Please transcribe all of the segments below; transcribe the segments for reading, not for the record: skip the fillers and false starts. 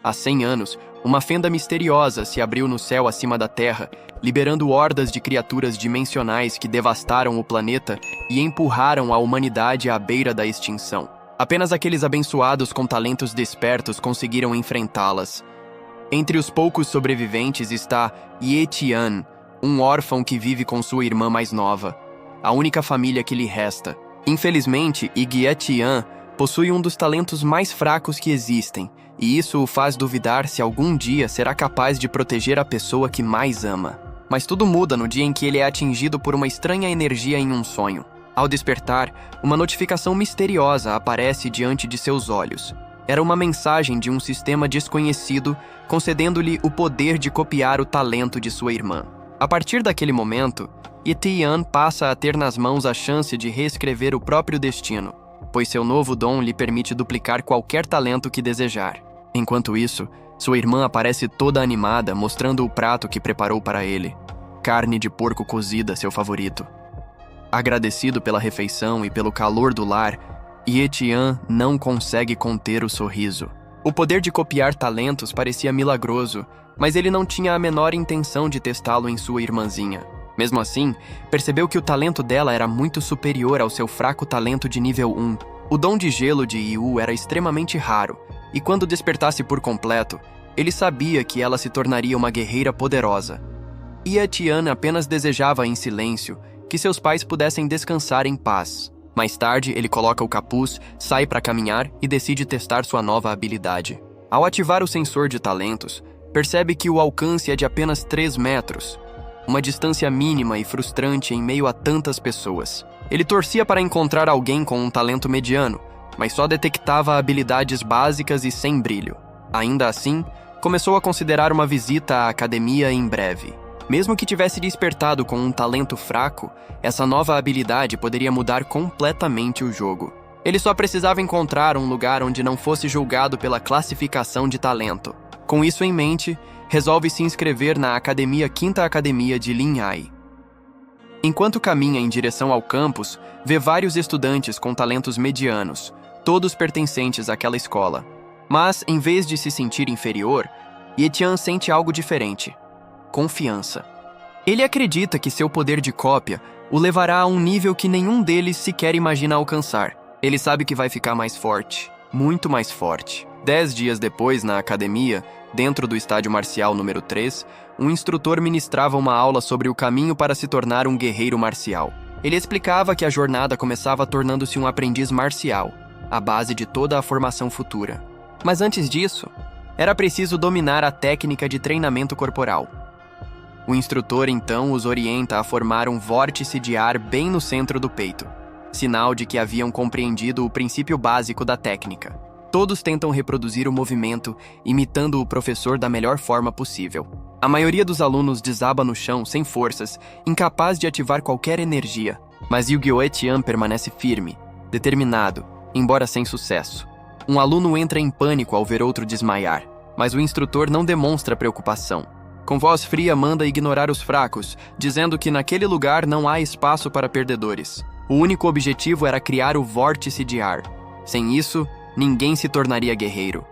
Há 100 anos, uma fenda misteriosa se abriu no céu acima da Terra, liberando hordas de criaturas dimensionais que devastaram o planeta e empurraram a humanidade à beira da extinção. Apenas aqueles abençoados com talentos despertos conseguiram enfrentá-las. Entre os poucos sobreviventes está Ye Tian, um órfão que vive com sua irmã mais nova, a única família que lhe resta. Infelizmente, Ye Tian possui um dos talentos mais fracos que existem, e isso o faz duvidar se algum dia será capaz de proteger a pessoa que mais ama. Mas tudo muda no dia em que ele é atingido por uma estranha energia em um sonho. Ao despertar, uma notificação misteriosa aparece diante de seus olhos. Era uma mensagem de um sistema desconhecido, concedendo-lhe o poder de copiar o talento de sua irmã. A partir daquele momento, Ye Tian passa a ter nas mãos a chance de reescrever o próprio destino, pois seu novo dom lhe permite duplicar qualquer talento que desejar. Enquanto isso, sua irmã aparece toda animada, mostrando o prato que preparou para ele. Carne de porco cozida, seu favorito. Agradecido pela refeição e pelo calor do lar, Ye Tian não consegue conter o sorriso. O poder de copiar talentos parecia milagroso, mas ele não tinha a menor intenção de testá-lo em sua irmãzinha. Mesmo assim, percebeu que o talento dela era muito superior ao seu fraco talento de nível 1. O dom de gelo de Yu era extremamente raro, e quando despertasse por completo, ele sabia que ela se tornaria uma guerreira poderosa. Ye Tian apenas desejava em silêncio que seus pais pudessem descansar em paz. Mais tarde, ele coloca o capuz, sai para caminhar e decide testar sua nova habilidade. Ao ativar o sensor de talentos, percebe que o alcance é de apenas 3 metros. Uma distância mínima e frustrante em meio a tantas pessoas. Ele torcia para encontrar alguém com um talento mediano, mas só detectava habilidades básicas e sem brilho. Ainda assim, começou a considerar uma visita à academia em breve. Mesmo que tivesse despertado com um talento fraco, essa nova habilidade poderia mudar completamente o jogo. Ele só precisava encontrar um lugar onde não fosse julgado pela classificação de talento. Com isso em mente, resolve se inscrever na Quinta Academia de Linhai. Enquanto caminha em direção ao campus, vê vários estudantes com talentos medianos, todos pertencentes àquela escola. Mas, em vez de se sentir inferior, Ye Tian sente algo diferente: confiança. Ele acredita que seu poder de cópia o levará a um nível que nenhum deles sequer imagina alcançar. Ele sabe que vai ficar mais forte, muito mais forte. 10 dias depois, na academia, dentro do estádio marcial número 3, um instrutor ministrava uma aula sobre o caminho para se tornar um guerreiro marcial. Ele explicava que a jornada começava tornando-se um aprendiz marcial, a base de toda a formação futura. Mas antes disso, era preciso dominar a técnica de treinamento corporal. O instrutor então os orienta a formar um vórtice de ar bem no centro do peito, sinal de que haviam compreendido o princípio básico da técnica. Todos tentam reproduzir o movimento, imitando o professor da melhor forma possível. A maioria dos alunos desaba no chão sem forças, incapaz de ativar qualquer energia. Mas Ye Tian permanece firme, determinado, embora sem sucesso. Um aluno entra em pânico ao ver outro desmaiar, mas o instrutor não demonstra preocupação. Com voz fria, manda ignorar os fracos, dizendo que naquele lugar não há espaço para perdedores. O único objetivo era criar o vórtice de ar. Sem isso, ninguém se tornaria guerreiro.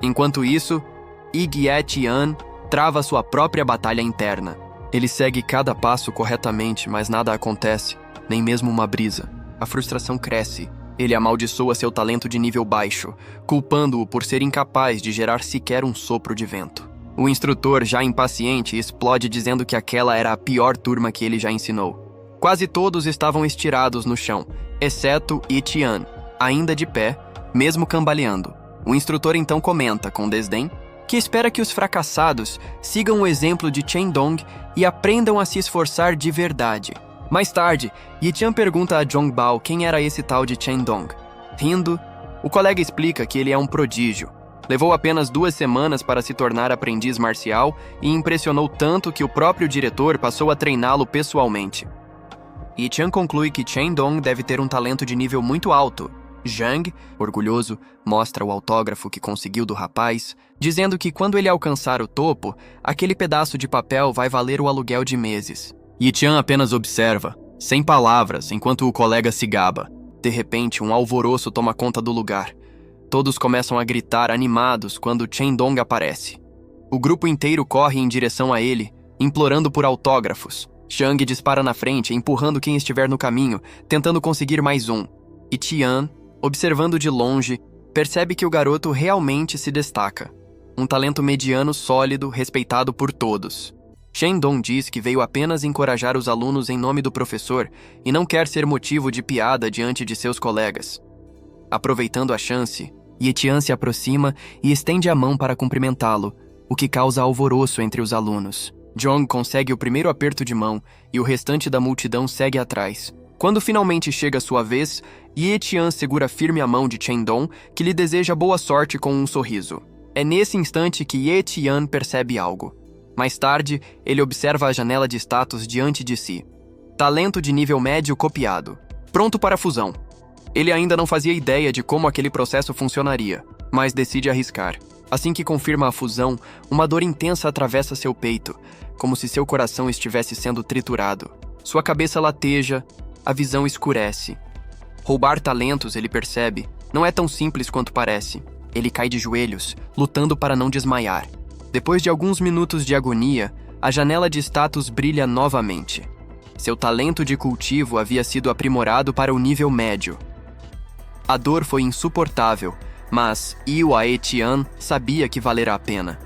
Enquanto isso, Ye Tian trava sua própria batalha interna. Ele segue cada passo corretamente, mas nada acontece, nem mesmo uma brisa. A frustração cresce. Ele amaldiçoa seu talento de nível baixo, culpando-o por ser incapaz de gerar sequer um sopro de vento. O instrutor, já impaciente, explode dizendo que aquela era a pior turma que ele já ensinou. Quase todos estavam estirados no chão, exceto Ye Tian, ainda de pé, mesmo cambaleando. O instrutor então comenta, com desdém, que espera que os fracassados sigam o exemplo de Chen Dong e aprendam a se esforçar de verdade. Mais tarde, Ye Tian pergunta a Zhong Bao quem era esse tal de Chen Dong. Rindo, o colega explica que ele é um prodígio. Levou apenas 2 semanas para se tornar aprendiz marcial e impressionou tanto que o próprio diretor passou a treiná-lo pessoalmente. Ye Tian conclui que Chen Dong deve ter um talento de nível muito alto. Zhang, orgulhoso, mostra o autógrafo que conseguiu do rapaz, dizendo que quando ele alcançar o topo, aquele pedaço de papel vai valer o aluguel de meses. Ye Tian apenas observa, sem palavras, enquanto o colega se gaba. De repente, um alvoroço toma conta do lugar. Todos começam a gritar animados quando Chendong aparece. O grupo inteiro corre em direção a ele, implorando por autógrafos. Shang dispara na frente, empurrando quem estiver no caminho, tentando conseguir mais um. E Tian, observando de longe, percebe que o garoto realmente se destaca. Um talento mediano sólido, respeitado por todos. Chendong diz que veio apenas encorajar os alunos em nome do professor e não quer ser motivo de piada diante de seus colegas. Aproveitando a chance, Yetian se aproxima e estende a mão para cumprimentá-lo, o que causa alvoroço entre os alunos. Jong consegue o primeiro aperto de mão e o restante da multidão segue atrás. Quando finalmente chega sua vez, Yetian segura firme a mão de Chendong, que lhe deseja boa sorte com um sorriso. É nesse instante que Yetian percebe algo. Mais tarde, ele observa a janela de status diante de si. Talento de nível médio copiado. Pronto para a fusão. Ele ainda não fazia ideia de como aquele processo funcionaria, mas decide arriscar. Assim que confirma a fusão, uma dor intensa atravessa seu peito, como se seu coração estivesse sendo triturado. Sua cabeça lateja, a visão escurece. Roubar talentos, ele percebe, não é tão simples quanto parece. Ele cai de joelhos, lutando para não desmaiar. Depois de alguns minutos de agonia, a janela de status brilha novamente. Seu talento de cultivo havia sido aprimorado para o nível médio. A dor foi insuportável, mas Yu Aetian sabia que valera a pena.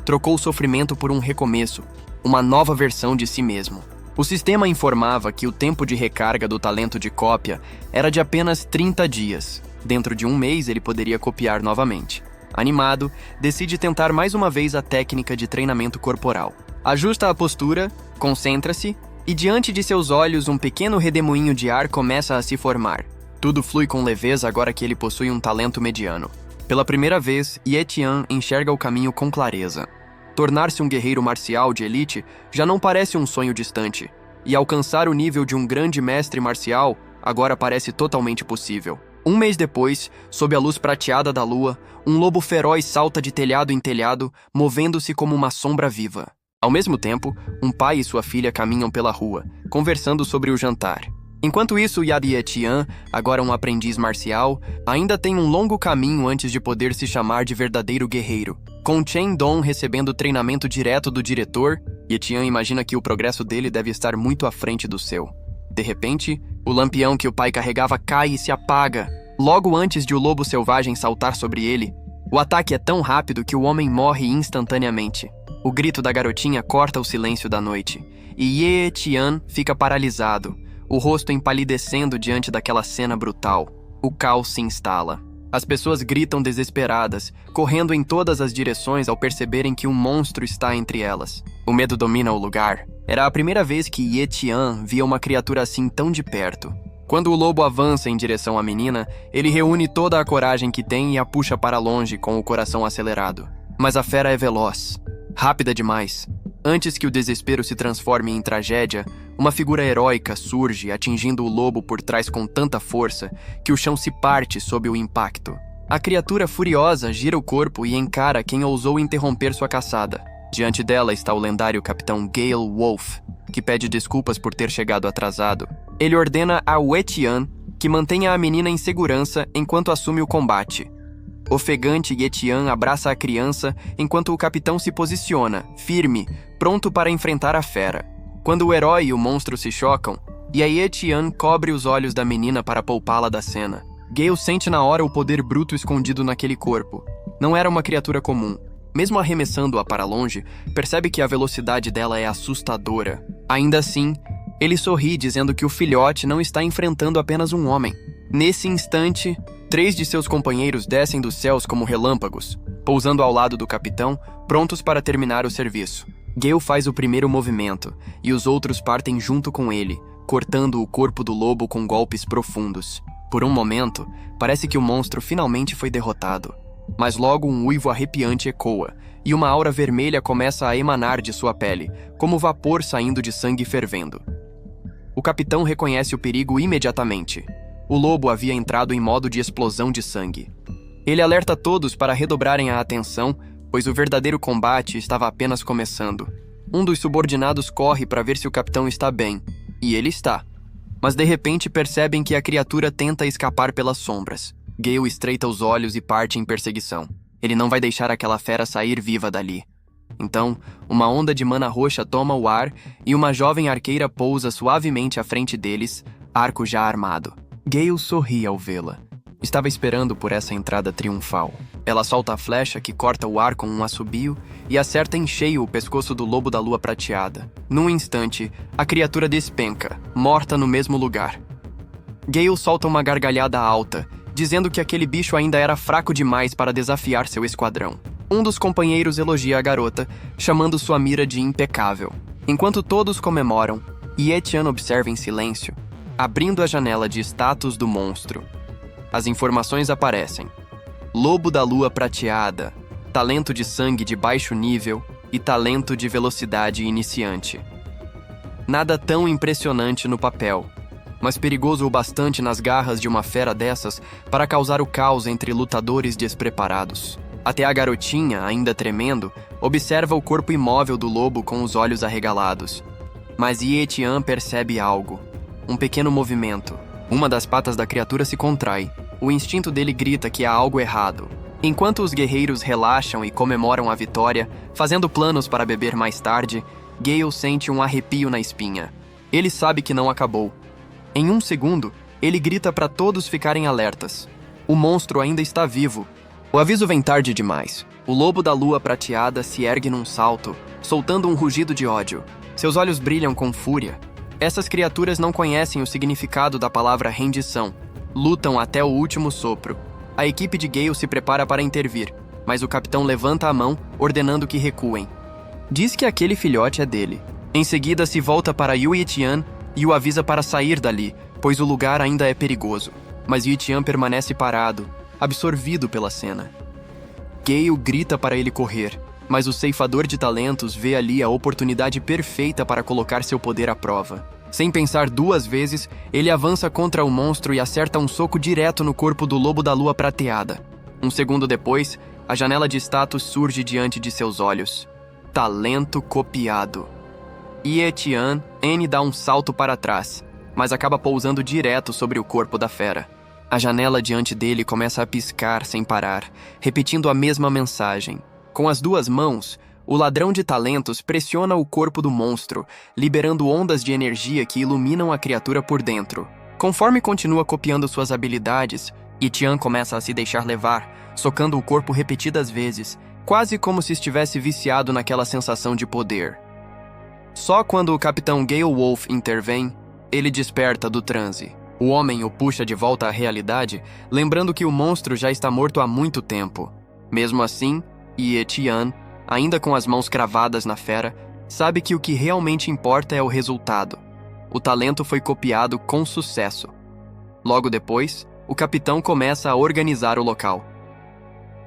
Trocou o sofrimento por um recomeço, uma nova versão de si mesmo. O sistema informava que o tempo de recarga do talento de cópia era de apenas 30 dias. Dentro de um mês ele poderia copiar novamente. Animado, decide tentar mais uma vez a técnica de treinamento corporal. Ajusta a postura, concentra-se, e diante de seus olhos um pequeno redemoinho de ar começa a se formar. Tudo flui com leveza agora que ele possui um talento mediano. Pela primeira vez, Yetian enxerga o caminho com clareza. Tornar-se um guerreiro marcial de elite já não parece um sonho distante, e alcançar o nível de um grande mestre marcial agora parece totalmente possível. Um mês depois, sob a luz prateada da lua, um lobo feroz salta de telhado em telhado, movendo-se como uma sombra viva. Ao mesmo tempo, um pai e sua filha caminham pela rua, conversando sobre o jantar. Enquanto isso, Yetian, agora um aprendiz marcial, ainda tem um longo caminho antes de poder se chamar de verdadeiro guerreiro. Com Chendong recebendo treinamento direto do diretor, Yetian imagina que o progresso dele deve estar muito à frente do seu. De repente, o lampião que o pai carregava cai e se apaga, logo antes de o lobo selvagem saltar sobre ele. O ataque é tão rápido que o homem morre instantaneamente. O grito da garotinha corta o silêncio da noite, e Yetian fica paralisado, o rosto empalidecendo diante daquela cena brutal. O caos se instala. As pessoas gritam desesperadas, correndo em todas as direções ao perceberem que um monstro está entre elas. O medo domina o lugar. Era a primeira vez que Yetian via uma criatura assim tão de perto. Quando o lobo avança em direção à menina, ele reúne toda a coragem que tem e a puxa para longe com o coração acelerado. Mas a fera é veloz, rápida demais. Antes que o desespero se transforme em tragédia, uma figura heróica surge, atingindo o lobo por trás com tanta força que o chão se parte sob o impacto. A criatura furiosa gira o corpo e encara quem ousou interromper sua caçada. Diante dela está o lendário capitão Gale Wolf, que pede desculpas por ter chegado atrasado. Ele ordena a Yetian que mantenha a menina em segurança enquanto assume o combate. Ofegante, Yetian abraça a criança enquanto o capitão se posiciona, firme, pronto para enfrentar a fera. Quando o herói e o monstro se chocam, Yetian cobre os olhos da menina para poupá-la da cena. Gale sente na hora o poder bruto escondido naquele corpo. Não era uma criatura comum. Mesmo arremessando-a para longe, percebe que a velocidade dela é assustadora. Ainda assim, ele sorri dizendo que o filhote não está enfrentando apenas um homem. Nesse instante, 3 de seus companheiros descem dos céus como relâmpagos, pousando ao lado do capitão, prontos para terminar o serviço. Gale faz o primeiro movimento, e os outros partem junto com ele, cortando o corpo do lobo com golpes profundos. Por um momento, parece que o monstro finalmente foi derrotado. Mas logo um uivo arrepiante ecoa, e uma aura vermelha começa a emanar de sua pele, como vapor saindo de sangue fervendo. O capitão reconhece o perigo imediatamente. O lobo havia entrado em modo de explosão de sangue. Ele alerta todos para redobrarem a atenção, pois o verdadeiro combate estava apenas começando. Um dos subordinados corre para ver se o capitão está bem, e ele está. Mas de repente percebem que a criatura tenta escapar pelas sombras. Gale estreita os olhos e parte em perseguição. Ele não vai deixar aquela fera sair viva dali. Então, uma onda de mana roxa toma o ar e uma jovem arqueira pousa suavemente à frente deles, arco já armado. Gale sorri ao vê-la. Estava esperando por essa entrada triunfal. Ela solta a flecha que corta o ar com um assobio e acerta em cheio o pescoço do lobo da lua prateada. Num instante, a criatura despenca, morta no mesmo lugar. Gale solta uma gargalhada alta, dizendo que aquele bicho ainda era fraco demais para desafiar seu esquadrão. Um dos companheiros elogia a garota, chamando sua mira de impecável. Enquanto todos comemoram, Ye-Tian observa em silêncio, abrindo a janela de status do monstro. As informações aparecem. Lobo da lua prateada, talento de sangue de baixo nível e talento de velocidade iniciante. Nada tão impressionante no papel, mas perigoso o bastante nas garras de uma fera dessas para causar o caos entre lutadores despreparados. Até a garotinha, ainda tremendo, observa o corpo imóvel do lobo com os olhos arregalados. Mas Ye-Tian percebe algo. Um pequeno movimento. Uma das patas da criatura se contrai. O instinto dele grita que há algo errado. Enquanto os guerreiros relaxam e comemoram a vitória, fazendo planos para beber mais tarde, Gale sente um arrepio na espinha. Ele sabe que não acabou. Em um segundo, ele grita para todos ficarem alertas. O monstro ainda está vivo. O aviso vem tarde demais. O lobo da lua prateada se ergue num salto, soltando um rugido de ódio. Seus olhos brilham com fúria. Essas criaturas não conhecem o significado da palavra rendição. Lutam até o último sopro. A equipe de Gale se prepara para intervir, mas o capitão levanta a mão, ordenando que recuem. Diz que aquele filhote é dele. Em seguida, se volta para Ye-Tian e o avisa para sair dali, pois o lugar ainda é perigoso. Mas Ye-Tian permanece parado, absorvido pela cena. Gale grita para ele correr, mas o ceifador de talentos vê ali a oportunidade perfeita para colocar seu poder à prova. Sem pensar duas vezes, ele avança contra o monstro e acerta um soco direto no corpo do lobo da lua prateada. Um segundo depois, a janela de status surge diante de seus olhos. Talento copiado. Ye-Tian dá um salto para trás, mas acaba pousando direto sobre o corpo da fera. A janela diante dele começa a piscar sem parar, repetindo a mesma mensagem. Com as duas mãos, o ladrão de talentos pressiona o corpo do monstro, liberando ondas de energia que iluminam a criatura por dentro. Conforme continua copiando suas habilidades, Ye-Tian começa a se deixar levar, socando o corpo repetidas vezes, quase como se estivesse viciado naquela sensação de poder. Só quando o capitão Gale Wolf intervém, ele desperta do transe. O homem o puxa de volta à realidade, lembrando que o monstro já está morto há muito tempo. Mesmo assim, Ye-Tian, ainda com as mãos cravadas na fera, sabe que o que realmente importa é o resultado. O talento foi copiado com sucesso. Logo depois, o capitão começa a organizar o local.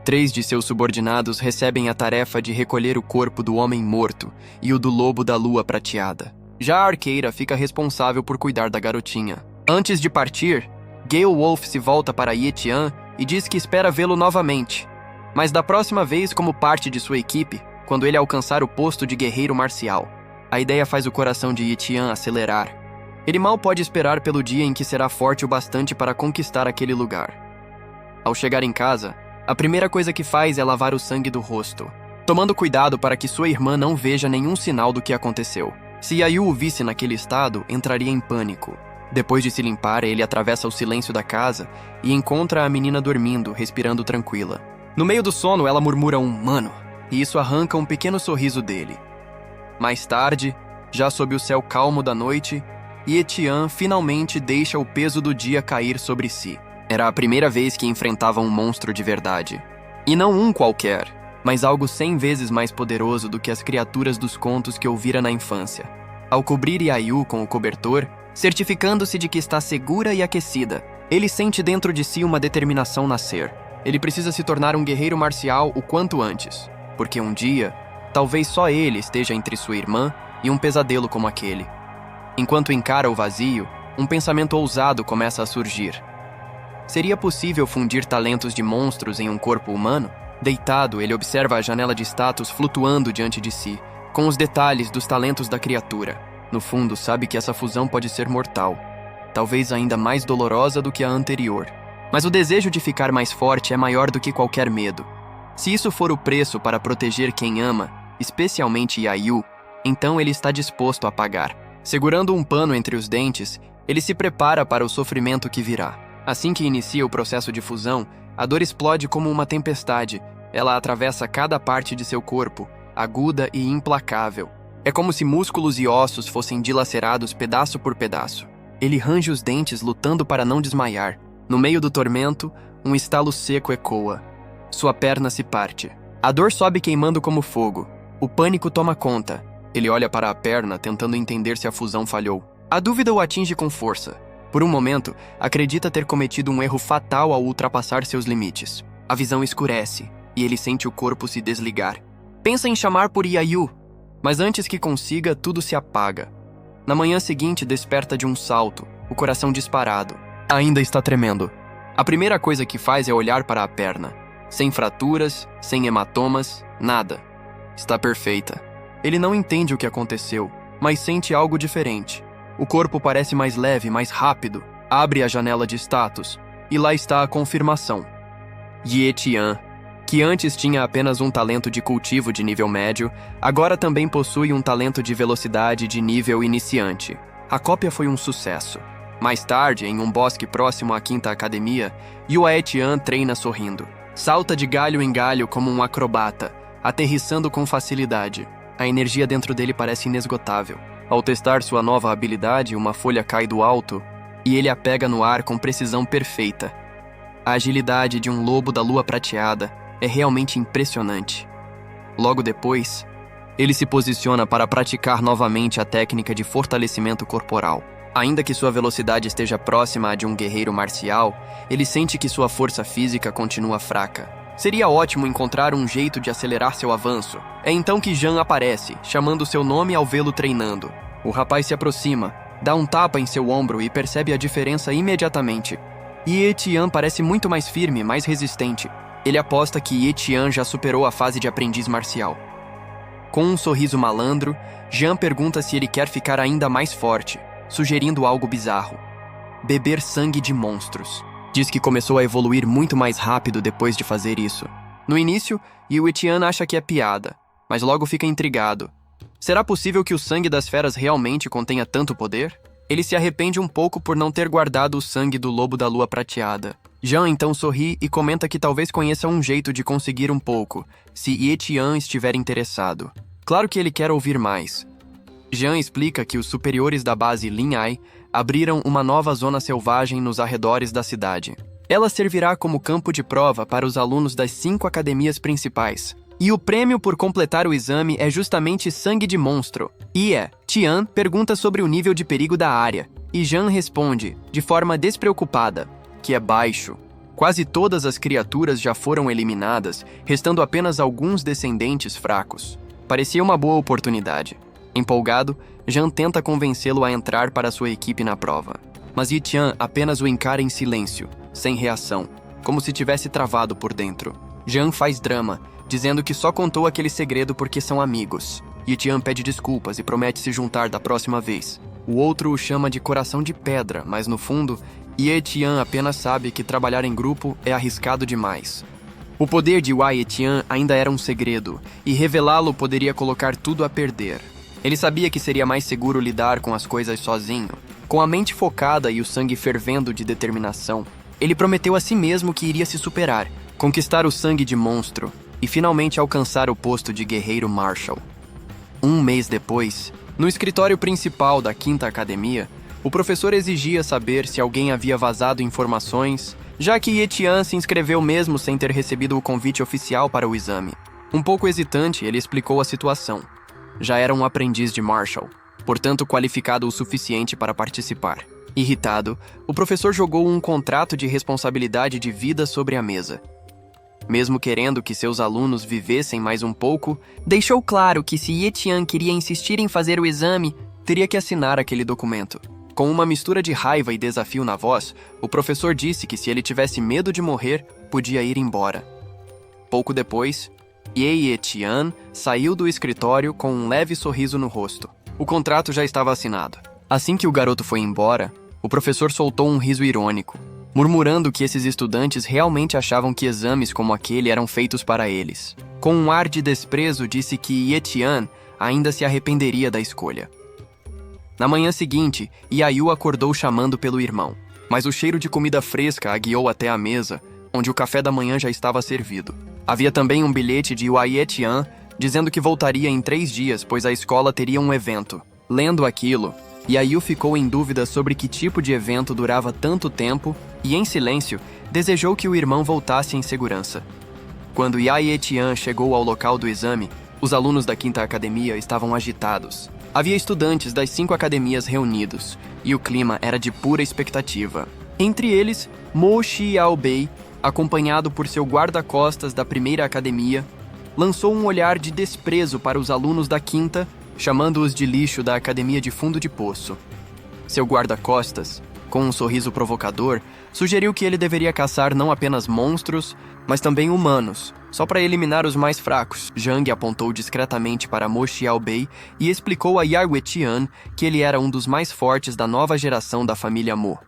3 de seus subordinados recebem a tarefa de recolher o corpo do homem morto e o do lobo da lua prateada. Já a arqueira fica responsável por cuidar da garotinha. Antes de partir, Gale Wolf se volta para Ye-Tian e diz que espera vê-lo novamente, mas da próxima vez como parte de sua equipe, quando ele alcançar o posto de guerreiro marcial. A ideia faz o coração de Ye-Tian acelerar. Ele mal pode esperar pelo dia em que será forte o bastante para conquistar aquele lugar. Ao chegar em casa, a primeira coisa que faz é lavar o sangue do rosto, tomando cuidado para que sua irmã não veja nenhum sinal do que aconteceu. Se Yayu o visse naquele estado, entraria em pânico. Depois de se limpar, ele atravessa o silêncio da casa e encontra a menina dormindo, respirando tranquila. No meio do sono, ela murmura um "mano", e isso arranca um pequeno sorriso dele. Mais tarde, já sob o céu calmo da noite, Ye-Tian finalmente deixa o peso do dia cair sobre si. Era a primeira vez que enfrentava um monstro de verdade. E não um qualquer, mas algo 100 vezes mais poderoso do que as criaturas dos contos que ouvira na infância. Ao cobrir Yayu com o cobertor, certificando-se de que está segura e aquecida, ele sente dentro de si uma determinação nascer. Ele precisa se tornar um guerreiro marcial o quanto antes, porque um dia, talvez só ele esteja entre sua irmã e um pesadelo como aquele. Enquanto encara o vazio, um pensamento ousado começa a surgir. Seria possível fundir talentos de monstros em um corpo humano? Deitado, ele observa a janela de status flutuando diante de si, com os detalhes dos talentos da criatura. No fundo, sabe que essa fusão pode ser mortal, talvez ainda mais dolorosa do que a anterior. Mas o desejo de ficar mais forte é maior do que qualquer medo. Se isso for o preço para proteger quem ama, especialmente Yayu, então ele está disposto a pagar. Segurando um pano entre os dentes, ele se prepara para o sofrimento que virá. Assim que inicia o processo de fusão, a dor explode como uma tempestade. Ela atravessa cada parte de seu corpo, aguda e implacável. É como se músculos e ossos fossem dilacerados pedaço por pedaço. Ele range os dentes lutando para não desmaiar. No meio do tormento, um estalo seco ecoa. Sua perna se parte. A dor sobe queimando como fogo. O pânico toma conta. Ele olha para a perna, tentando entender se a fusão falhou. A dúvida o atinge com força. Por um momento, acredita ter cometido um erro fatal ao ultrapassar seus limites. A visão escurece, e ele sente o corpo se desligar. Pensa em chamar por Yayu, mas antes que consiga, tudo se apaga. Na manhã seguinte, desperta de um salto, o coração disparado. Ainda está tremendo. A primeira coisa que faz é olhar para a perna. Sem fraturas, sem hematomas, nada. Está perfeita. Ele não entende o que aconteceu, mas sente algo diferente. O corpo parece mais leve, mais rápido. Abre a janela de status, e lá está a confirmação. Ye Tian, que antes tinha apenas um talento de cultivo de nível médio, agora também possui um talento de velocidade de nível iniciante. A cópia foi um sucesso. Mais tarde, em um bosque próximo à Quinta Academia, Yue Tian treina sorrindo. Salta de galho em galho como um acrobata, aterrissando com facilidade. A energia dentro dele parece inesgotável. Ao testar sua nova habilidade, uma folha cai do alto e ele a pega no ar com precisão perfeita. A agilidade de um lobo da lua prateada é realmente impressionante. Logo depois, ele se posiciona para praticar novamente a técnica de fortalecimento corporal. Ainda que sua velocidade esteja próxima à de um guerreiro marcial, ele sente que sua força física continua fraca. Seria ótimo encontrar um jeito de acelerar seu avanço. É então que Jean aparece, chamando seu nome ao vê-lo treinando. O rapaz se aproxima, dá um tapa em seu ombro e percebe a diferença imediatamente. Ye Tian parece muito mais firme, mais resistente. Ele aposta que Ye Tian já superou a fase de aprendiz marcial. Com um sorriso malandro, Jean pergunta se ele quer ficar ainda mais forte, sugerindo algo bizarro: beber sangue de monstros. Diz que começou a evoluir muito mais rápido depois de fazer isso. No início, Yue Tian acha que é piada, mas logo fica intrigado. Será possível que o sangue das feras realmente contenha tanto poder? Ele se arrepende um pouco por não ter guardado o sangue do lobo da lua prateada. Jean então sorri e comenta que talvez conheça um jeito de conseguir um pouco, se Ye Tian estiver interessado. Claro que ele quer ouvir mais. Jean explica que os superiores da base Linhai abriram uma nova zona selvagem nos arredores da cidade. Ela servirá como campo de prova para os alunos das 5 academias principais. E o prêmio por completar o exame é justamente sangue de monstro. Ye Tian pergunta sobre o nível de perigo da área, e Jean responde, de forma despreocupada, que é baixo. Quase todas as criaturas já foram eliminadas, restando apenas alguns descendentes fracos. Parecia uma boa oportunidade. Empolgado, Jean tenta convencê-lo a entrar para sua equipe na prova. Mas Ye Tian apenas o encara em silêncio, sem reação, como se tivesse travado por dentro. Jean faz drama, dizendo que só contou aquele segredo porque são amigos. Ye Tian pede desculpas e promete se juntar da próxima vez. O outro o chama de coração de pedra, mas no fundo, Ye Tian apenas sabe que trabalhar em grupo é arriscado demais. O poder de Ye Tian ainda era um segredo, e revelá-lo poderia colocar tudo a perder. Ele sabia que seria mais seguro lidar com as coisas sozinho. Com a mente focada e o sangue fervendo de determinação, ele prometeu a si mesmo que iria se superar, conquistar o sangue de monstro e finalmente alcançar o posto de guerreiro Marshall. Um mês depois, no escritório principal da Quinta Academia, o professor exigia saber se alguém havia vazado informações, já que Ye Tian se inscreveu mesmo sem ter recebido o convite oficial para o exame. Um pouco hesitante, ele explicou a situação. Já era um aprendiz de Marshall, portanto qualificado o suficiente para participar. Irritado, o professor jogou um contrato de responsabilidade de vida sobre a mesa. Mesmo querendo que seus alunos vivessem mais um pouco, deixou claro que se Ye Tian queria insistir em fazer o exame, teria que assinar aquele documento. Com uma mistura de raiva e desafio na voz, o professor disse que se ele tivesse medo de morrer, podia ir embora. Pouco depois, Ye Tian saiu do escritório com um leve sorriso no rosto. O contrato já estava assinado. Assim que o garoto foi embora, o professor soltou um riso irônico. murmurando que esses estudantes realmente achavam que exames como aquele eram feitos para eles. Com um ar de desprezo, disse que Ye-Tian ainda se arrependeria da escolha. Na manhã seguinte, Yayu acordou chamando pelo irmão, mas o cheiro de comida fresca a guiou até a mesa, onde o café da manhã já estava servido. Havia também um bilhete de Ye-Tian dizendo que voltaria em 3 dias, pois a escola teria um evento. Lendo aquilo, Yayu ficou em dúvida sobre que tipo de evento durava tanto tempo e, em silêncio, desejou que o irmão voltasse em segurança. Quando Ye-Tian chegou ao local do exame, os alunos da 5ª academia estavam agitados. Havia estudantes das 5 academias reunidos, e o clima era de pura expectativa. Entre eles, Mo Xiaobei, acompanhado por seu guarda-costas da 1ª academia, lançou um olhar de desprezo para os alunos da 5ª, chamando-os de lixo da academia de fundo de poço. Seu guarda-costas, com um sorriso provocador, sugeriu que ele deveria caçar não apenas monstros, mas também humanos, só para eliminar os mais fracos. Zhang apontou discretamente para Mo Xiaobei e explicou a Ye-Tian que ele era um dos mais fortes da nova geração da família Mo.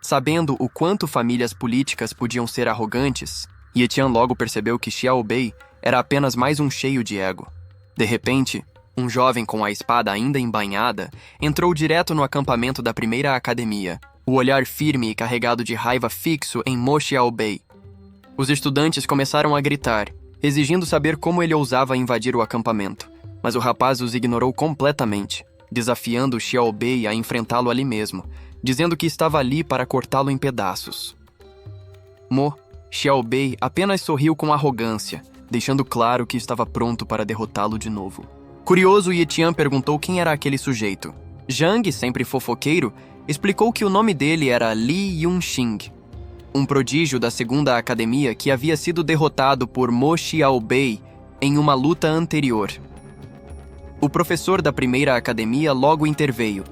Sabendo o quanto famílias políticas podiam ser arrogantes, Ye-Tian logo percebeu que Xiaobei era apenas mais um cheio de ego. De repente, um jovem com a espada ainda embainhada entrou direto no acampamento da 1ª academia, o olhar firme e carregado de raiva fixo em Mo Xiaobei. Os estudantes começaram a gritar, exigindo saber como ele ousava invadir o acampamento, mas o rapaz os ignorou completamente, desafiando Xiaobei a enfrentá-lo ali mesmo, dizendo que estava ali para cortá-lo em pedaços. Mo Xiaobei apenas sorriu com arrogância, deixando claro que estava pronto para derrotá-lo de novo. Curioso, Ye-Tian perguntou quem era aquele sujeito. Zhang, sempre fofoqueiro, explicou que o nome dele era Li Yunxing, um prodígio da 2ª academia que havia sido derrotado por Mo Xiaobei em uma luta anterior. O professor da 1ª academia logo interveio,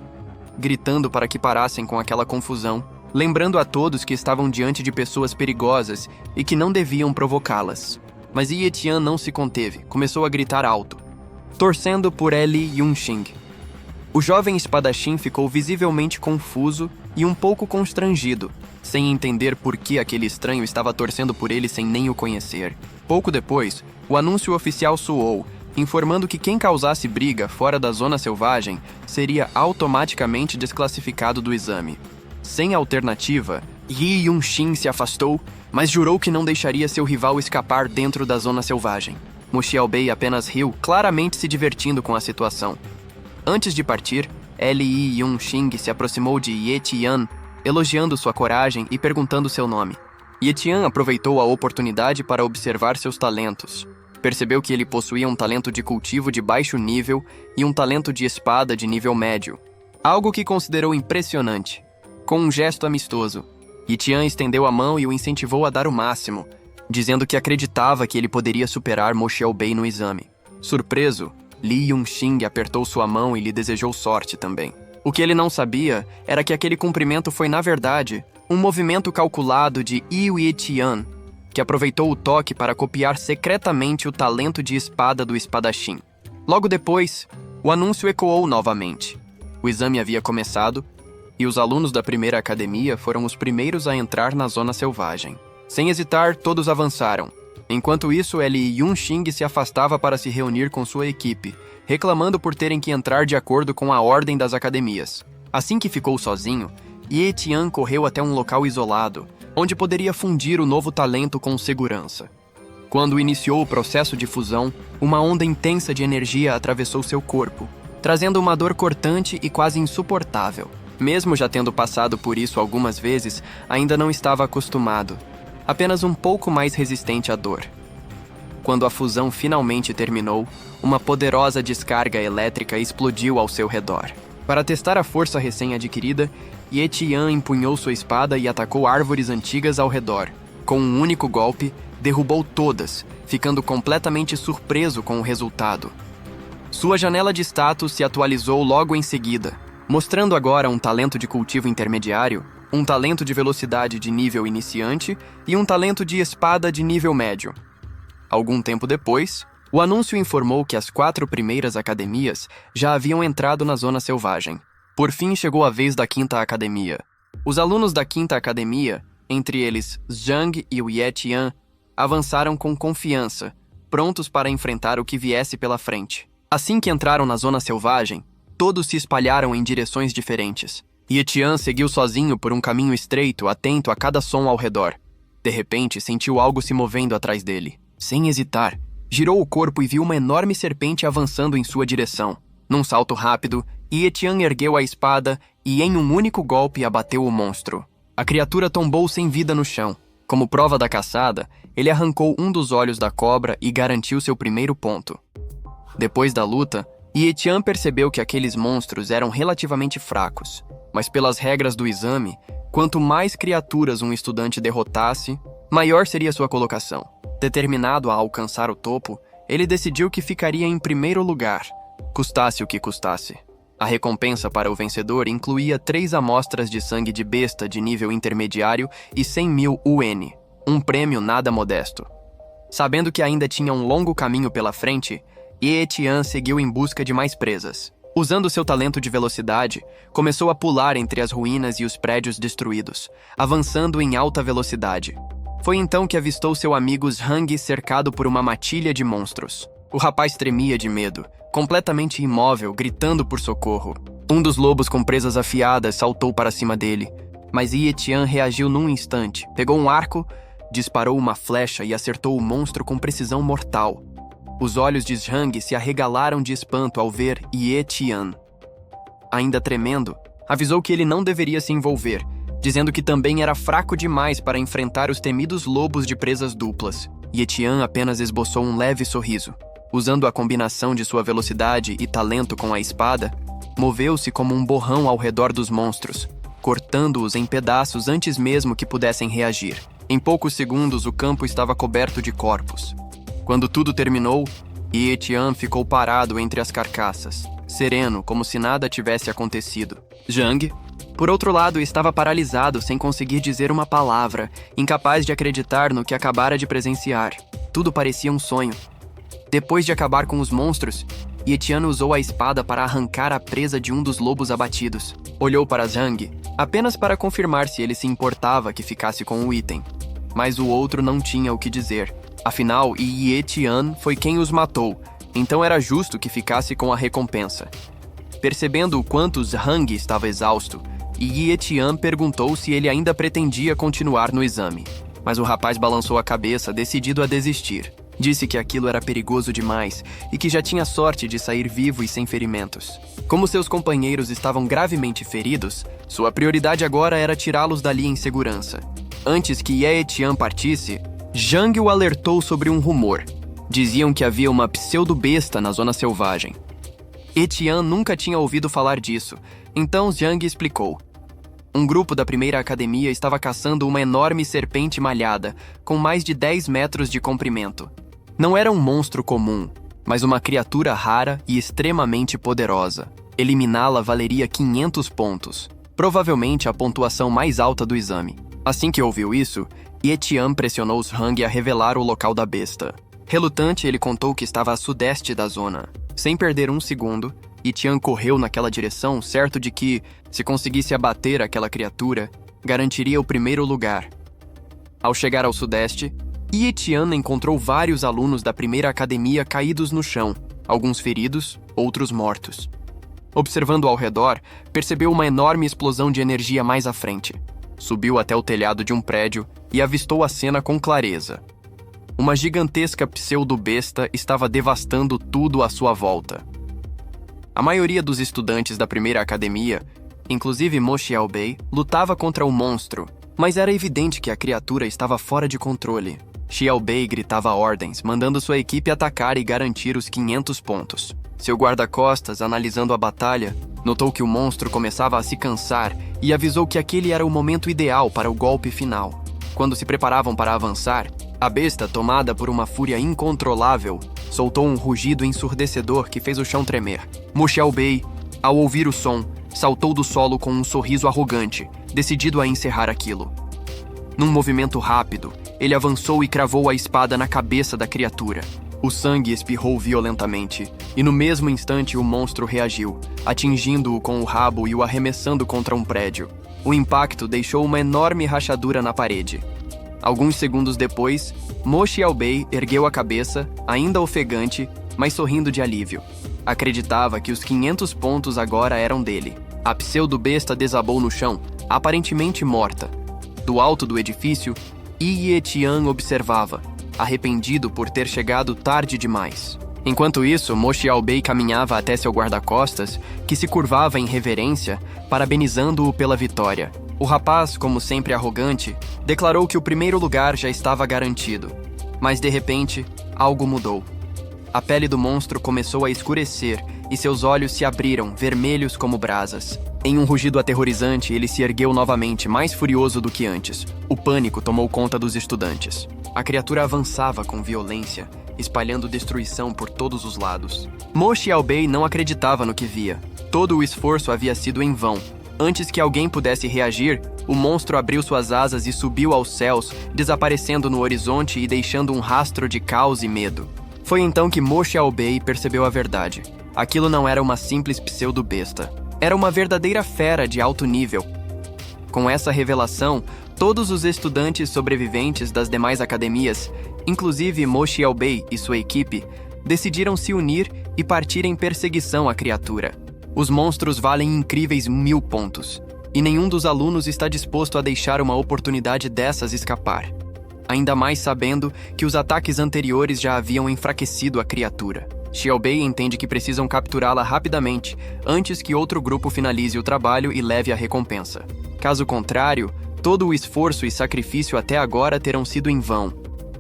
gritando para que parassem com aquela confusão, lembrando a todos que estavam diante de pessoas perigosas e que não deviam provocá-las. Mas Ye-Tian não se conteve, começou a gritar alto, torcendo por Li Yunxing. O jovem espadachim ficou visivelmente confuso e um pouco constrangido, sem entender por que aquele estranho estava torcendo por ele sem nem o conhecer. Pouco depois, o anúncio oficial soou, informando que quem causasse briga fora da zona selvagem seria automaticamente desclassificado do exame. Sem alternativa, Yi Yunxin se afastou, mas jurou que não deixaria seu rival escapar dentro da zona selvagem. Mo Xiaobei apenas riu, claramente se divertindo com a situação. Antes de partir, Li Yunxing se aproximou de Ye-Tian, elogiando sua coragem e perguntando seu nome. Ye-Tian aproveitou a oportunidade para observar seus talentos. Percebeu que ele possuía um talento de cultivo de baixo nível e um talento de espada de nível médio, algo que considerou impressionante. Com um gesto amistoso, Ye-Tian estendeu a mão e o incentivou a dar o máximo, dizendo que acreditava que ele poderia superar Mo Xiaobei no exame. Surpreso, Li Yunxing apertou sua mão e lhe desejou sorte também. O que ele não sabia era que aquele cumprimento foi, na verdade, um movimento calculado de Ye-Tian, que aproveitou o toque para copiar secretamente o talento de espada do espadachim. Logo depois, o anúncio ecoou novamente. O exame havia começado, e os alunos da 1ª academia foram os primeiros a entrar na zona selvagem. Sem hesitar, todos avançaram. Enquanto isso, Li Yunxing se afastava para se reunir com sua equipe, reclamando por terem que entrar de acordo com a ordem das academias. Assim que ficou sozinho, Ye-Tian correu até um local isolado, onde poderia fundir o novo talento com segurança. Quando iniciou o processo de fusão, uma onda intensa de energia atravessou seu corpo, trazendo uma dor cortante e quase insuportável. Mesmo já tendo passado por isso algumas vezes, ainda não estava acostumado, apenas um pouco mais resistente à dor. Quando a fusão finalmente terminou, uma poderosa descarga elétrica explodiu ao seu redor. Para testar a força recém-adquirida, Ye-Tian empunhou sua espada e atacou árvores antigas ao redor. Com um único golpe, derrubou todas, ficando completamente surpreso com o resultado. Sua janela de status se atualizou logo em seguida, mostrando agora um talento de cultivo intermediário, um talento de velocidade de nível iniciante e um talento de espada de nível médio. Algum tempo depois, o anúncio informou que as 4 primeiras academias já haviam entrado na zona selvagem. Por fim, chegou a vez da 5ª academia. Os alunos da 5ª academia Entre eles, Zhang e o Ye Tian avançaram com confiança, prontos para enfrentar o que viesse pela frente. Assim que entraram na zona selvagem, todos se espalharam em direções diferentes. Ye Tian seguiu sozinho por um caminho estreito, atento a cada som ao redor. De repente, sentiu algo se movendo atrás dele. Sem hesitar, girou o corpo e viu uma enorme serpente avançando em sua direção. Num salto rápido, Ye Tian ergueu a espada e, em um único golpe, abateu o monstro. A criatura tombou sem vida no chão. Como prova da caçada, ele arrancou um dos olhos da cobra e garantiu seu primeiro ponto. Depois da luta, Ye Tian percebeu que aqueles monstros eram relativamente fracos, mas pelas regras do exame, quanto mais criaturas um estudante derrotasse, maior seria sua colocação. Determinado a alcançar o topo, ele decidiu que ficaria em primeiro lugar, custasse o que custasse. A recompensa para o vencedor incluía 3 amostras de sangue de besta de nível intermediário e 100.000 UN, um prêmio nada modesto. Sabendo que ainda tinha um longo caminho pela frente, Ye Tian seguiu em busca de mais presas. Usando seu talento de velocidade, começou a pular entre as ruínas e os prédios destruídos, avançando em alta velocidade. Foi então que avistou seu amigo Zhang cercado por uma matilha de monstros. O rapaz tremia de medo, completamente imóvel, gritando por socorro. Um dos lobos com presas afiadas saltou para cima dele, mas Ye Tian reagiu num instante, pegou um arco, disparou uma flecha e acertou o monstro com precisão mortal. Os olhos de Zhang se arregalaram de espanto ao ver Ye Tian. Ainda tremendo, avisou que ele não deveria se envolver, dizendo que também era fraco demais para enfrentar os temidos lobos de presas duplas. Ye Tian apenas esboçou um leve sorriso. Usando a combinação de sua velocidade e talento com a espada, moveu-se como um borrão ao redor dos monstros, cortando-os em pedaços antes mesmo que pudessem reagir. Em poucos segundos, o campo estava coberto de corpos. Quando tudo terminou, Ye Tian ficou parado entre as carcaças, sereno, como se nada tivesse acontecido. Zhang, por outro lado, estava paralisado, sem conseguir dizer uma palavra, incapaz de acreditar no que acabara de presenciar. Tudo parecia um sonho. Depois de acabar com os monstros, Ye Tian usou a espada para arrancar a presa de um dos lobos abatidos. Olhou para Zhang, apenas para confirmar se ele se importava que ficasse com o item. Mas o outro não tinha o que dizer. Afinal, Ye Tian foi quem os matou, então era justo que ficasse com a recompensa. Percebendo o quanto Zhang estava exausto, Ye Tian perguntou se ele ainda pretendia continuar no exame. Mas o rapaz balançou a cabeça, decidido a desistir. Disse que aquilo era perigoso demais e que já tinha sorte de sair vivo e sem ferimentos. Como seus companheiros estavam gravemente feridos, sua prioridade agora era tirá-los dali em segurança. Antes que Ye Tian partisse, Zhang o alertou sobre um rumor. Diziam que havia uma pseudo-besta na zona selvagem. Ye Tian nunca tinha ouvido falar disso, então Zhang explicou. Um grupo da primeira academia estava caçando uma enorme serpente malhada, com mais de 10 metros de comprimento. Não era um monstro comum, mas uma criatura rara e extremamente poderosa. Eliminá-la valeria 500 pontos, provavelmente a pontuação mais alta do exame. Assim que ouviu isso, Ye Tian pressionou Zhang a revelar o local da besta. Relutante, ele contou que estava a sudeste da zona. Sem perder um segundo, Ye Tian correu naquela direção, certo de que, se conseguisse abater aquela criatura, garantiria o primeiro lugar. Ao chegar ao sudeste, Ye Tian encontrou vários alunos da primeira academia caídos no chão, alguns feridos, outros mortos. Observando ao redor, percebeu uma enorme explosão de energia mais à frente. Subiu até o telhado de um prédio e avistou a cena com clareza. Uma gigantesca pseudo-besta estava devastando tudo à sua volta. A maioria dos estudantes da primeira academia, inclusive Mo Xiaobei, lutava contra o monstro, mas era evidente que a criatura estava fora de controle. Xiaobei gritava ordens, mandando sua equipe atacar e garantir os 500 pontos. Seu guarda-costas, analisando a batalha, notou que o monstro começava a se cansar e avisou que aquele era o momento ideal para o golpe final. Quando se preparavam para avançar, a besta, tomada por uma fúria incontrolável, soltou um rugido ensurdecedor que fez o chão tremer. Mo Xiaobei, ao ouvir o som, saltou do solo com um sorriso arrogante, decidido a encerrar aquilo. Num movimento rápido, ele avançou e cravou a espada na cabeça da criatura. O sangue espirrou violentamente, e no mesmo instante o monstro reagiu, atingindo-o com o rabo e o arremessando contra um prédio. O impacto deixou uma enorme rachadura na parede. Alguns segundos depois, Mo Xiaobei ergueu a cabeça, ainda ofegante, mas sorrindo de alívio. Acreditava que os 500 pontos agora eram dele. A pseudo-besta desabou no chão, aparentemente morta. Do alto do edifício, Yi Tian observava, arrependido por ter chegado tarde demais. Enquanto isso, Mo Xiaobei caminhava até seu guarda-costas, que se curvava em reverência, parabenizando-o pela vitória. O rapaz, como sempre arrogante, declarou que o primeiro lugar já estava garantido. Mas, de repente, algo mudou. A pele do monstro começou a escurecer e seus olhos se abriram, vermelhos como brasas. Em um rugido aterrorizante, ele se ergueu novamente, mais furioso do que antes. O pânico tomou conta dos estudantes. A criatura avançava com violência, espalhando destruição por todos os lados. Mo Xiaobei não acreditava no que via. Todo o esforço havia sido em vão. Antes que alguém pudesse reagir, o monstro abriu suas asas e subiu aos céus, desaparecendo no horizonte e deixando um rastro de caos e medo. Foi então que Mo Xiaobei percebeu a verdade. Aquilo não era uma simples pseudo-besta. Era uma verdadeira fera de alto nível. Com essa revelação, todos os estudantes sobreviventes das demais academias, inclusive Mo Xiaobei e sua equipe, decidiram se unir e partir em perseguição à criatura. Os monstros valem incríveis 1000 pontos, e nenhum dos alunos está disposto a deixar uma oportunidade dessas escapar. Ainda mais sabendo que os ataques anteriores já haviam enfraquecido a criatura. Xiaobei entende que precisam capturá-la rapidamente, antes que outro grupo finalize o trabalho e leve a recompensa. Caso contrário, todo o esforço e sacrifício até agora terão sido em vão.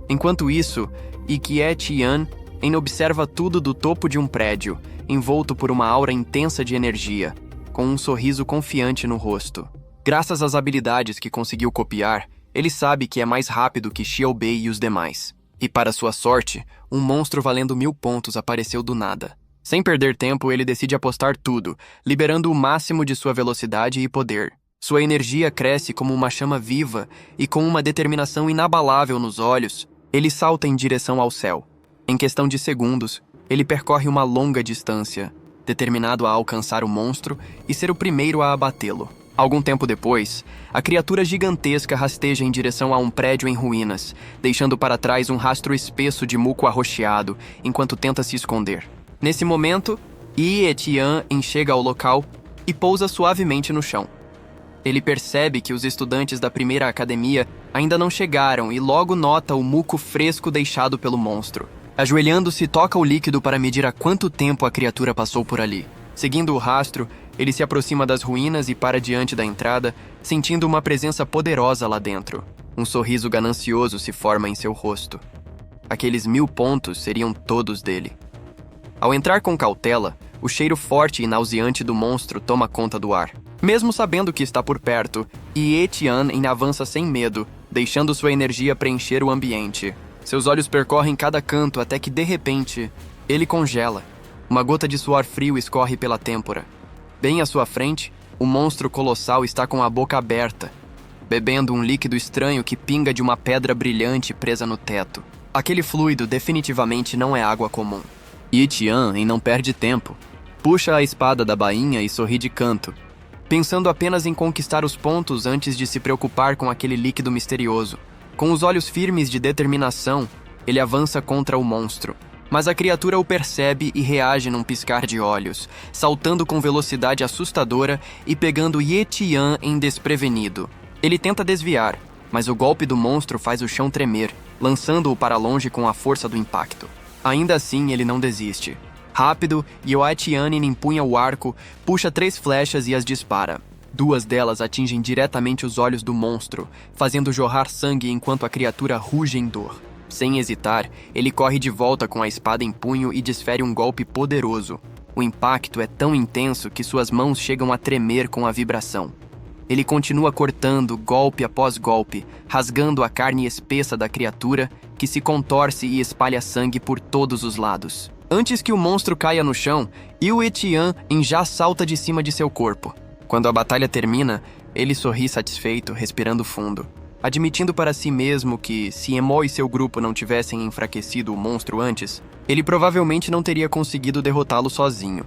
Enquanto isso, Yi Tian observa tudo do topo de um prédio, envolto por uma aura intensa de energia, com um sorriso confiante no rosto. Graças às habilidades que conseguiu copiar, ele sabe que é mais rápido que Xiaobei e os demais. E para sua sorte, um monstro valendo 1000 pontos apareceu do nada. Sem perder tempo, ele decide apostar tudo, liberando o máximo de sua velocidade e poder. Sua energia cresce como uma chama viva e com uma determinação inabalável nos olhos, ele salta em direção ao céu. Em questão de segundos, ele percorre uma longa distância, determinado a alcançar o monstro e ser o primeiro a abatê-lo. Algum tempo depois, a criatura gigantesca rasteja em direção a um prédio em ruínas, deixando para trás um rastro espesso de muco arroxeado, enquanto tenta se esconder. Nesse momento, Yi Tian chega ao local e pousa suavemente no chão. Ele percebe que os estudantes da primeira academia ainda não chegaram e logo nota o muco fresco deixado pelo monstro. Ajoelhando-se, toca o líquido para medir há quanto tempo a criatura passou por ali. Seguindo o rastro, ele se aproxima das ruínas e para diante da entrada, sentindo uma presença poderosa lá dentro. Um sorriso ganancioso se forma em seu rosto. Aqueles 1000 pontos seriam todos dele. Ao entrar com cautela, o cheiro forte e nauseante do monstro toma conta do ar. Mesmo sabendo que está por perto, Yi Tian avança sem medo, deixando sua energia preencher o ambiente. Seus olhos percorrem cada canto até que, de repente, ele congela. Uma gota de suor frio escorre pela têmpora. Bem à sua frente, o monstro colossal está com a boca aberta, bebendo um líquido estranho que pinga de uma pedra brilhante presa no teto. Aquele fluido definitivamente não é água comum. Yi Tian não perde tempo. Puxa a espada da bainha e sorri de canto, pensando apenas em conquistar os pontos antes de se preocupar com aquele líquido misterioso. Com os olhos firmes de determinação, ele avança contra o monstro. Mas a criatura o percebe e reage num piscar de olhos, saltando com velocidade assustadora e pegando Yi Tian desprevenido. Ele tenta desviar, mas o golpe do monstro faz o chão tremer, lançando-o para longe com a força do impacto. Ainda assim, ele não desiste. Rápido, Yi Tian empunha o arco, puxa 3 flechas e as dispara. 2 delas atingem diretamente os olhos do monstro, fazendo jorrar sangue enquanto a criatura ruge em dor. Sem hesitar, ele corre de volta com a espada em punho e desfere um golpe poderoso. O impacto é tão intenso que suas mãos chegam a tremer com a vibração. Ele continua cortando golpe após golpe, rasgando a carne espessa da criatura, que se contorce e espalha sangue por todos os lados. Antes que o monstro caia no chão, Yi Tian já salta de cima de seu corpo. Quando a batalha termina, ele sorri satisfeito, respirando fundo, admitindo para si mesmo que, se Emo e seu grupo não tivessem enfraquecido o monstro antes, ele provavelmente não teria conseguido derrotá-lo sozinho.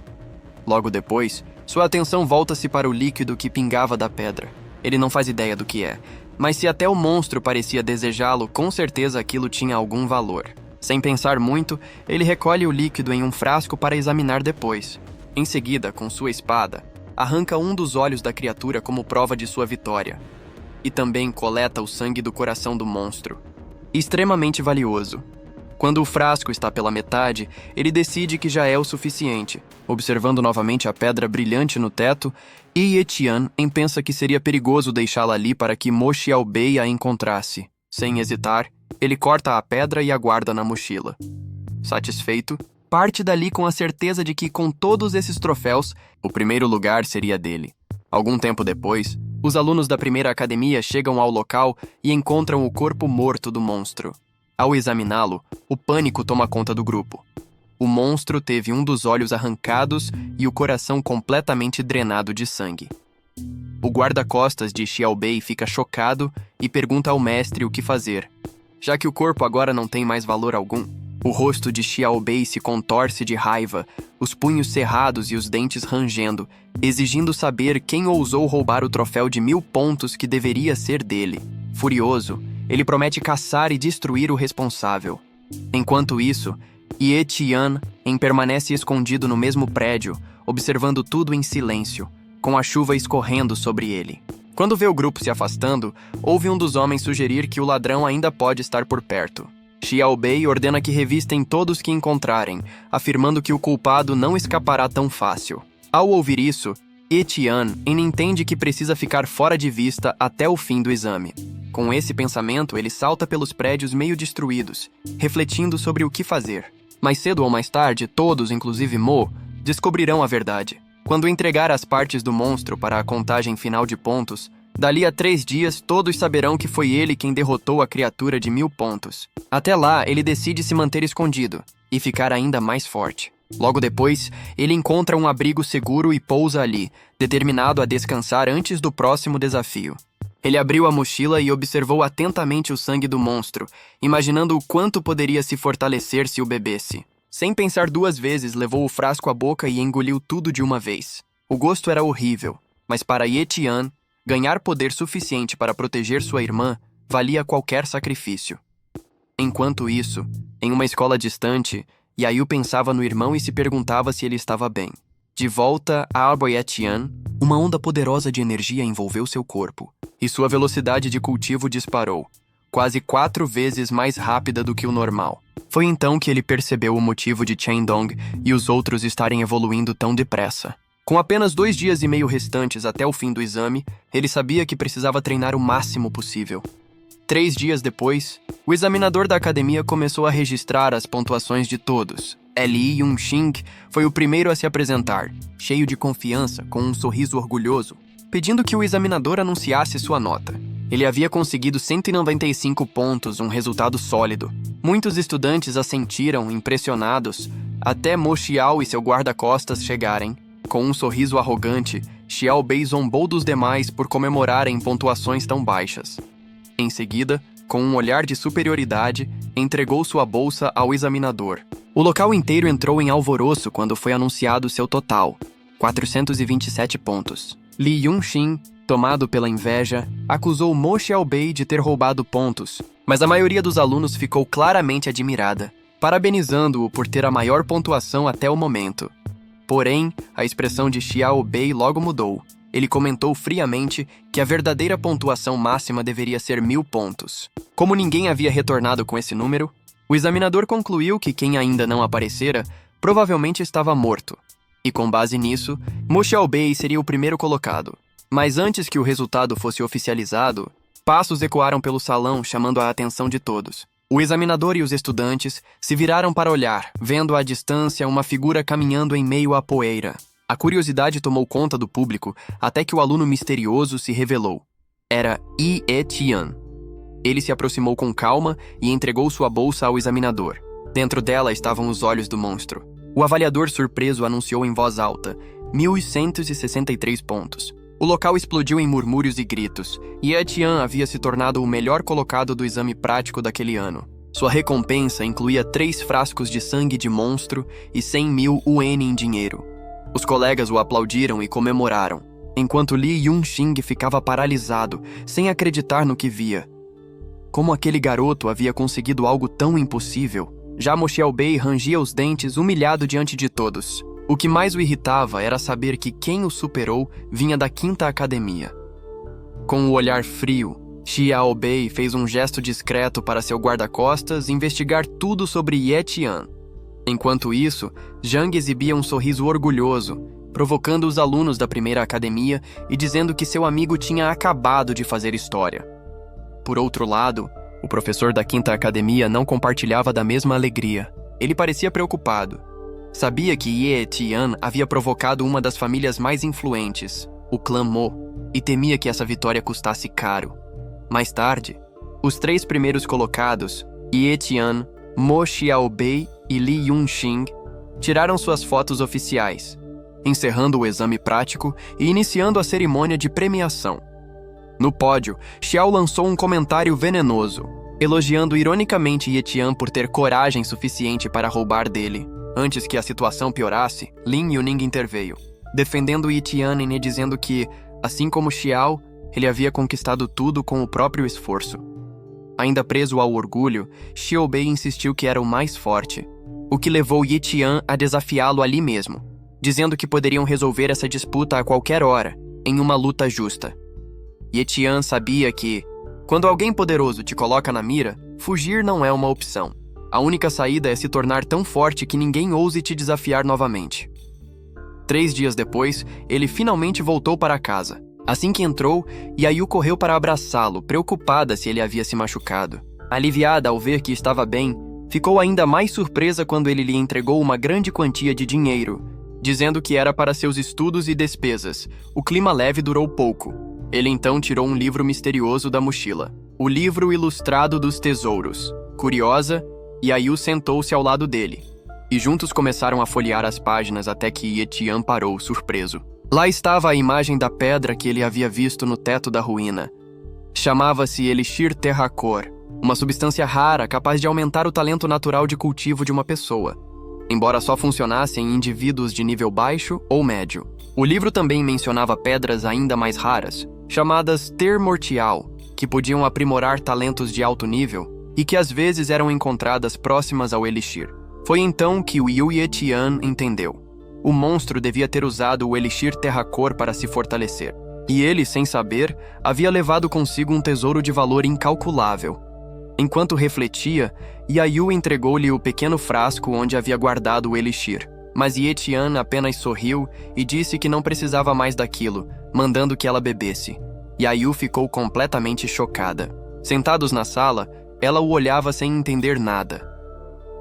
Logo depois, sua atenção volta-se para o líquido que pingava da pedra. Ele não faz ideia do que é, mas se até o monstro parecia desejá-lo, com certeza aquilo tinha algum valor. Sem pensar muito, ele recolhe o líquido em um frasco para examinar depois. Em seguida, com sua espada, arranca um dos olhos da criatura como prova de sua vitória. E também coleta o sangue do coração do monstro. Extremamente valioso. Quando o frasco está pela metade, ele decide que já é o suficiente, observando novamente a pedra brilhante no teto, e Etienne pensa que seria perigoso deixá-la ali para que Mo Xiaobei a encontrasse. Sem hesitar, ele corta a pedra e a guarda na mochila. Satisfeito, parte dali com a certeza de que, com todos esses troféus, o primeiro lugar seria dele. Algum tempo depois, os alunos da primeira academia chegam ao local e encontram o corpo morto do monstro. Ao examiná-lo, o pânico toma conta do grupo. O monstro teve um dos olhos arrancados e o coração completamente drenado de sangue. O guarda-costas de Xiaobei fica chocado e pergunta ao mestre o que fazer, já que o corpo agora não tem mais valor algum. O rosto de Xiaobei se contorce de raiva, os punhos cerrados e os dentes rangendo, exigindo saber quem ousou roubar o troféu de 1000 pontos que deveria ser dele. Furioso, ele promete caçar e destruir o responsável. Enquanto isso, Ye Tian permanece escondido no mesmo prédio, observando tudo em silêncio, com a chuva escorrendo sobre ele. Quando vê o grupo se afastando, ouve um dos homens sugerir que o ladrão ainda pode estar por perto. Xiaobei ordena que revistem todos que encontrarem, afirmando que o culpado não escapará tão fácil. Ao ouvir isso, Etienne entende que precisa ficar fora de vista até o fim do exame. Com esse pensamento, ele salta pelos prédios meio destruídos, refletindo sobre o que fazer. Mais cedo ou mais tarde, todos, inclusive Mo, descobrirão a verdade. Quando entregar as partes do monstro para a contagem final de pontos, dali a 3 dias, todos saberão que foi ele quem derrotou a criatura de 1000 pontos. Até lá, ele decide se manter escondido e ficar ainda mais forte. Logo depois, ele encontra um abrigo seguro e pousa ali, determinado a descansar antes do próximo desafio. Ele abriu a mochila e observou atentamente o sangue do monstro, imaginando o quanto poderia se fortalecer se o bebesse. Sem pensar 2 vezes, levou o frasco à boca e engoliu tudo de uma vez. O gosto era horrível, mas para Etienne, ganhar poder suficiente para proteger sua irmã valia qualquer sacrifício. Enquanto isso, em uma escola distante, Yayu pensava no irmão e se perguntava se ele estava bem. De volta a Arbor Etienne, uma onda poderosa de energia envolveu seu corpo, e sua velocidade de cultivo disparou, quase 4 vezes mais rápida do que o normal. Foi então que ele percebeu o motivo de Chen Dong e os outros estarem evoluindo tão depressa. Com apenas 2 dias e meio restantes até o fim do exame, ele sabia que precisava treinar o máximo possível. 3 dias depois, o examinador da academia começou a registrar as pontuações de todos. Li Yunxing foi o primeiro a se apresentar, cheio de confiança, com um sorriso orgulhoso, pedindo que o examinador anunciasse sua nota. Ele havia conseguido 195 pontos, um resultado sólido. Muitos estudantes assentiram, impressionados, até Mo Xiao e seu guarda-costas chegarem. Com um sorriso arrogante, Xiaobei zombou dos demais por comemorarem pontuações tão baixas. Em seguida, com um olhar de superioridade, entregou sua bolsa ao examinador. O local inteiro entrou em alvoroço quando foi anunciado seu total, 427 pontos. Li Yunxing, tomado pela inveja, acusou Mo Xiaobei de ter roubado pontos, mas a maioria dos alunos ficou claramente admirada, parabenizando-o por ter a maior pontuação até o momento. Porém, a expressão de Xiaobei logo mudou. Ele comentou friamente que a verdadeira pontuação máxima deveria ser 1000 pontos. Como ninguém havia retornado com esse número, o examinador concluiu que quem ainda não aparecera provavelmente estava morto. E com base nisso, Mo Xiaobei seria o primeiro colocado. Mas antes que o resultado fosse oficializado, passos ecoaram pelo salão chamando a atenção de todos. O examinador e os estudantes se viraram para olhar, vendo à distância uma figura caminhando em meio à poeira. A curiosidade tomou conta do público até que o aluno misterioso se revelou. Era Yi Etienne. Ele se aproximou com calma e entregou sua bolsa ao examinador. Dentro dela estavam os olhos do monstro. O avaliador surpreso anunciou em voz alta, 1.163 pontos. O local explodiu em murmúrios e gritos, e Etienne havia se tornado o melhor colocado do exame prático daquele ano. Sua recompensa incluía 3 frascos de sangue de monstro e 100.000 yuan em dinheiro. Os colegas o aplaudiram e comemoraram. enquanto Li Yunxing ficava paralisado, sem acreditar no que via. Como aquele garoto havia conseguido algo tão impossível? Já Mo Xiaobei rangia os dentes, humilhado diante de todos. O que mais o irritava era saber que quem o superou vinha da 5ª Academia. Com o olhar frio, Xiaobei fez um gesto discreto para seu guarda-costas investigar tudo sobre Ye Tian. Enquanto isso, Zhang exibia um sorriso orgulhoso, provocando os alunos da 1ª Academia e dizendo que seu amigo tinha acabado de fazer história. Por outro lado, o professor da 5ª Academia não compartilhava da mesma alegria. Ele parecia preocupado. Sabia que Ye Tian havia provocado uma das famílias mais influentes, o clã Mo, e temia que essa vitória custasse caro. Mais tarde, os 3 primeiros colocados, Ye Tian, Mo Xiaobei e Li Yunxing, tiraram suas fotos oficiais, encerrando o exame prático e iniciando a cerimônia de premiação. No pódio, Xiao lançou um comentário venenoso, elogiando ironicamente Ye Tian por ter coragem suficiente para roubar dele. Antes que a situação piorasse, Lin Yuning interveio, defendendo Ye Tian e dizendo que, assim como Xiao, ele havia conquistado tudo com o próprio esforço. Ainda preso ao orgulho, Xiaobei insistiu que era o mais forte, o que levou Ye Tian a desafiá-lo ali mesmo, dizendo que poderiam resolver essa disputa a qualquer hora, em uma luta justa. Ye Tian sabia que, quando alguém poderoso te coloca na mira, fugir não é uma opção. A única saída é se tornar tão forte que ninguém ouse te desafiar novamente. 3 dias depois, ele finalmente voltou para casa. Assim que entrou, Yayu correu para abraçá-lo, preocupada se ele havia se machucado. Aliviada ao ver que estava bem, ficou ainda mais surpresa quando ele lhe entregou uma grande quantia de dinheiro, dizendo que era para seus estudos e despesas. O clima leve durou pouco. Ele então tirou um livro misterioso da mochila, o livro ilustrado dos tesouros. Curiosa, Yayu sentou-se ao lado dele, e juntos começaram a folhear as páginas até que Ye Tian parou, surpreso. Lá estava a imagem da pedra que ele havia visto no teto da ruína. Chamava-se Elixir Terracor, uma substância rara capaz de aumentar o talento natural de cultivo de uma pessoa, embora só funcionasse em indivíduos de nível baixo ou médio. O livro também mencionava pedras ainda mais raras, chamadas Termortial, que podiam aprimorar talentos de alto nível e que às vezes eram encontradas próximas ao Elixir. Foi então que o Ye Tian entendeu. O monstro devia ter usado o Elixir Terracor para se fortalecer. E ele, sem saber, havia levado consigo um tesouro de valor incalculável. Enquanto refletia, Yayu entregou-lhe o pequeno frasco onde havia guardado o Elixir. Mas Ye Tian apenas sorriu e disse que não precisava mais daquilo, mandando que ela bebesse. Yayu ficou completamente chocada. Sentados na sala, ela o olhava sem entender nada.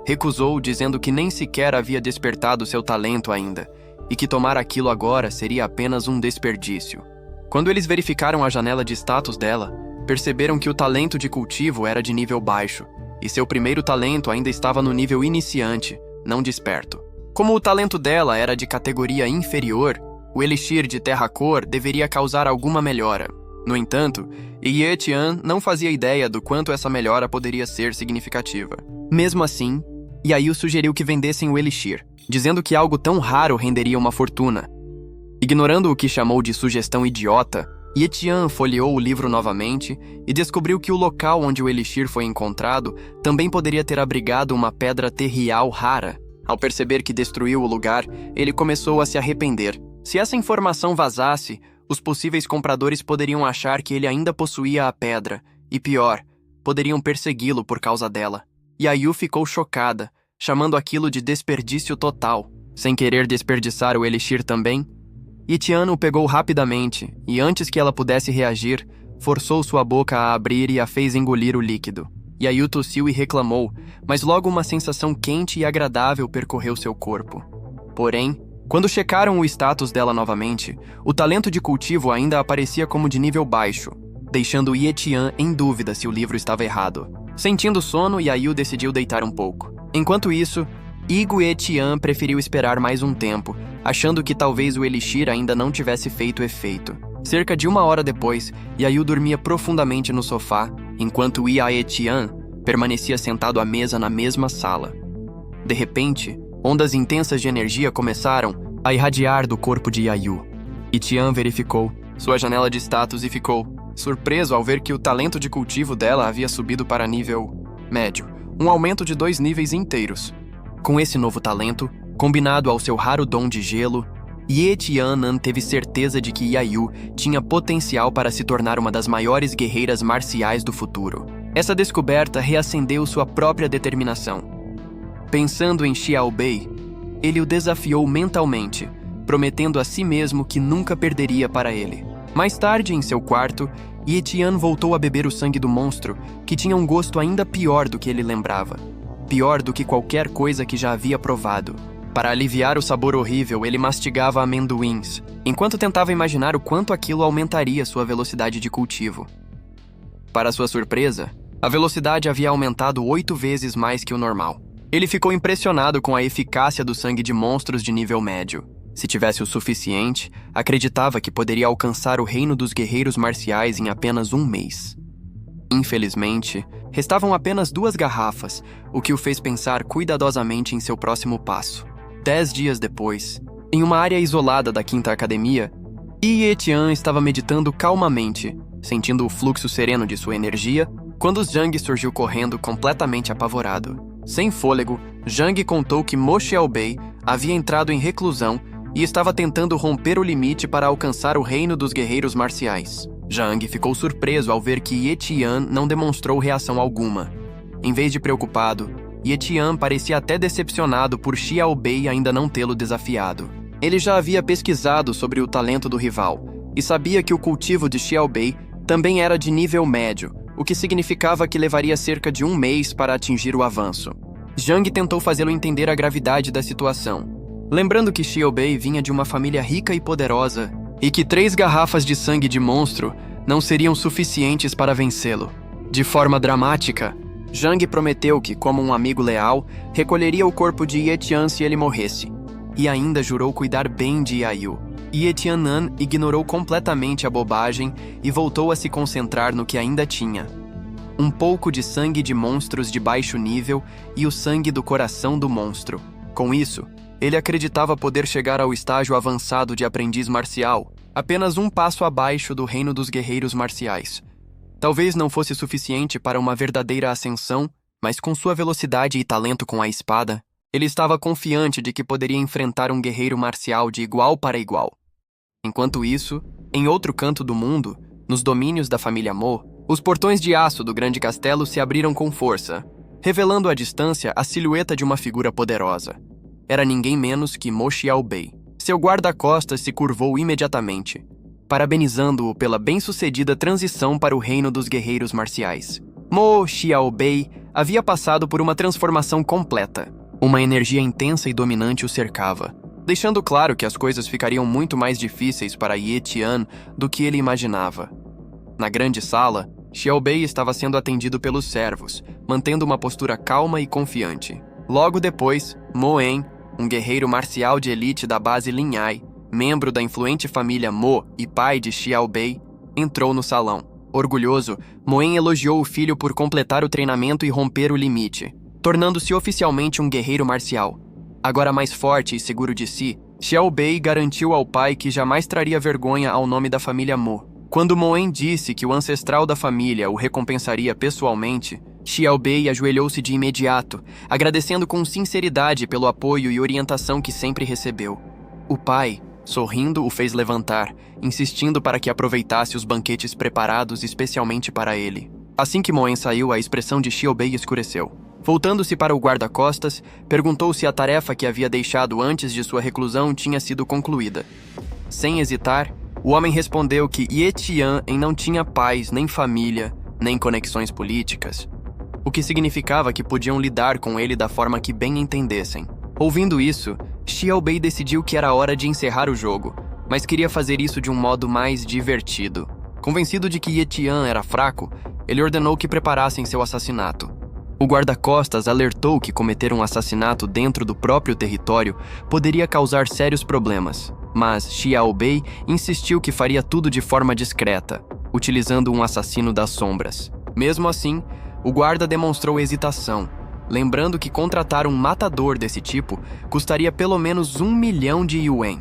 Recusou, dizendo que nem sequer havia despertado seu talento ainda, e que tomar aquilo agora seria apenas um desperdício. Quando eles verificaram a janela de status dela, perceberam que o talento de cultivo era de nível baixo, e seu primeiro talento ainda estava no nível iniciante, não desperto. Como o talento dela era de categoria inferior, o Elixir de Terracor deveria causar alguma melhora. No entanto, Ye Tian não fazia ideia do quanto essa melhora poderia ser significativa. Mesmo assim, Yayu sugeriu que vendessem o Elixir, dizendo que algo tão raro renderia uma fortuna. Ignorando o que chamou de sugestão idiota, Ye Tian folheou o livro novamente e descobriu que o local onde o Elixir foi encontrado também poderia ter abrigado uma pedra terrial rara. Ao perceber que destruiu o lugar, ele começou a se arrepender. Se essa informação vazasse, os possíveis compradores poderiam achar que ele ainda possuía a pedra, e pior, poderiam persegui-lo por causa dela. Yayu ficou chocada, chamando aquilo de desperdício total. Sem querer desperdiçar o Elixir também, Ye Tian o pegou rapidamente, e antes que ela pudesse reagir, forçou sua boca a abrir e a fez engolir o líquido. Yayu tossiu e reclamou, mas logo uma sensação quente e agradável percorreu seu corpo. Porém, quando checaram o status dela novamente, o talento de cultivo ainda aparecia como de nível baixo, deixando Ye Tian em dúvida se o livro estava errado. Sentindo sono, Yayu decidiu deitar um pouco. Enquanto isso, Ye Tian preferiu esperar mais um tempo, achando que talvez o Elixir ainda não tivesse feito efeito. Cerca de 1 hora depois, Yayu dormia profundamente no sofá, enquanto Ye Tian permanecia sentado à mesa na mesma sala. De repente, ondas intensas de energia começaram a irradiar do corpo de Yayu. E Tian verificou sua janela de status e ficou surpreso ao ver que o talento de cultivo dela havia subido para nível médio, um aumento de 2 níveis inteiros. Com esse novo talento, combinado ao seu raro dom de gelo, Ye Tianan teve certeza de que Yayu tinha potencial para se tornar uma das maiores guerreiras marciais do futuro. Essa descoberta reacendeu sua própria determinação. Pensando em Xiaobei, ele o desafiou mentalmente, prometendo a si mesmo que nunca perderia para ele. Mais tarde, em seu quarto, Ye Tian voltou a beber o sangue do monstro, que tinha um gosto ainda pior do que ele lembrava. Pior do que qualquer coisa que já havia provado. Para aliviar o sabor horrível, ele mastigava amendoins, enquanto tentava imaginar o quanto aquilo aumentaria sua velocidade de cultivo. Para sua surpresa, a velocidade havia aumentado 8 vezes mais que o normal. Ele ficou impressionado com a eficácia do sangue de monstros de nível médio. Se tivesse o suficiente, acreditava que poderia alcançar o reino dos guerreiros marciais em apenas um mês. Infelizmente, restavam apenas 2 garrafas, o que o fez pensar cuidadosamente em seu próximo passo. 10 dias depois, em uma área isolada da Quinta Academia, Ye Tian estava meditando calmamente, sentindo o fluxo sereno de sua energia, quando Zhang surgiu correndo completamente apavorado. Sem fôlego, Zhang contou que Mo Xiaobei havia entrado em reclusão e estava tentando romper o limite para alcançar o reino dos guerreiros marciais. Zhang ficou surpreso ao ver que Ye Tian não demonstrou reação alguma. Em vez de preocupado, Ye Tian parecia até decepcionado por Xiaobei ainda não tê-lo desafiado. Ele já havia pesquisado sobre o talento do rival e sabia que o cultivo de Xiaobei também era de nível médio, o que significava que levaria cerca de um mês para atingir o avanço. Zhang tentou fazê-lo entender a gravidade da situação, lembrando que Xiaobei vinha de uma família rica e poderosa e que 3 garrafas de sangue de monstro não seriam suficientes para vencê-lo. De forma dramática, Zhang prometeu que, como um amigo leal, recolheria o corpo de Ye Tian se ele morresse, e ainda jurou cuidar bem de Yayu. Ye Tianan ignorou completamente a bobagem e voltou a se concentrar no que ainda tinha. Um pouco de sangue de monstros de baixo nível e o sangue do coração do monstro. Com isso, ele acreditava poder chegar ao estágio avançado de aprendiz marcial, apenas um passo abaixo do reino dos guerreiros marciais. Talvez não fosse suficiente para uma verdadeira ascensão, mas com sua velocidade e talento com a espada, ele estava confiante de que poderia enfrentar um guerreiro marcial de igual para igual. Enquanto isso, em outro canto do mundo, nos domínios da família Mo, os portões de aço do grande castelo se abriram com força, revelando à distância a silhueta de uma figura poderosa. Era ninguém menos que Mo Xiaobei. Seu guarda-costas se curvou imediatamente, parabenizando-o pela bem-sucedida transição para o reino dos guerreiros marciais. Mo Xiaobei havia passado por uma transformação completa. Uma energia intensa e dominante o cercava, deixando claro que as coisas ficariam muito mais difíceis para Ye Tian do que ele imaginava. Na grande sala, Xiaobei estava sendo atendido pelos servos, mantendo uma postura calma e confiante. Logo depois, Moen, um guerreiro marcial de elite da base Linhai, membro da influente família Mo e pai de Xiaobei, entrou no salão. Orgulhoso, Moen elogiou o filho por completar o treinamento e romper o limite, tornando-se oficialmente um guerreiro marcial. Agora mais forte e seguro de si, Xiaobei garantiu ao pai que jamais traria vergonha ao nome da família Mo. Quando Moen disse que o ancestral da família o recompensaria pessoalmente, Xiaobei ajoelhou-se de imediato, agradecendo com sinceridade pelo apoio e orientação que sempre recebeu. O pai, sorrindo, o fez levantar, insistindo para que aproveitasse os banquetes preparados especialmente para ele. Assim que Moen saiu, a expressão de Xiaobei escureceu. Voltando-se para o guarda-costas, perguntou se a tarefa que havia deixado antes de sua reclusão tinha sido concluída. Sem hesitar, o homem respondeu que Ye Tian não tinha pais, nem família, nem conexões políticas, o que significava que podiam lidar com ele da forma que bem entendessem. Ouvindo isso, Xiaobei decidiu que era hora de encerrar o jogo, mas queria fazer isso de um modo mais divertido. Convencido de que Ye Tian era fraco, ele ordenou que preparassem seu assassinato. O guarda-costas alertou que cometer um assassinato dentro do próprio território poderia causar sérios problemas, mas Xiaobei insistiu que faria tudo de forma discreta, utilizando um assassino das sombras. Mesmo assim, o guarda demonstrou hesitação, lembrando que contratar um matador desse tipo custaria pelo menos 1 milhão de yuan,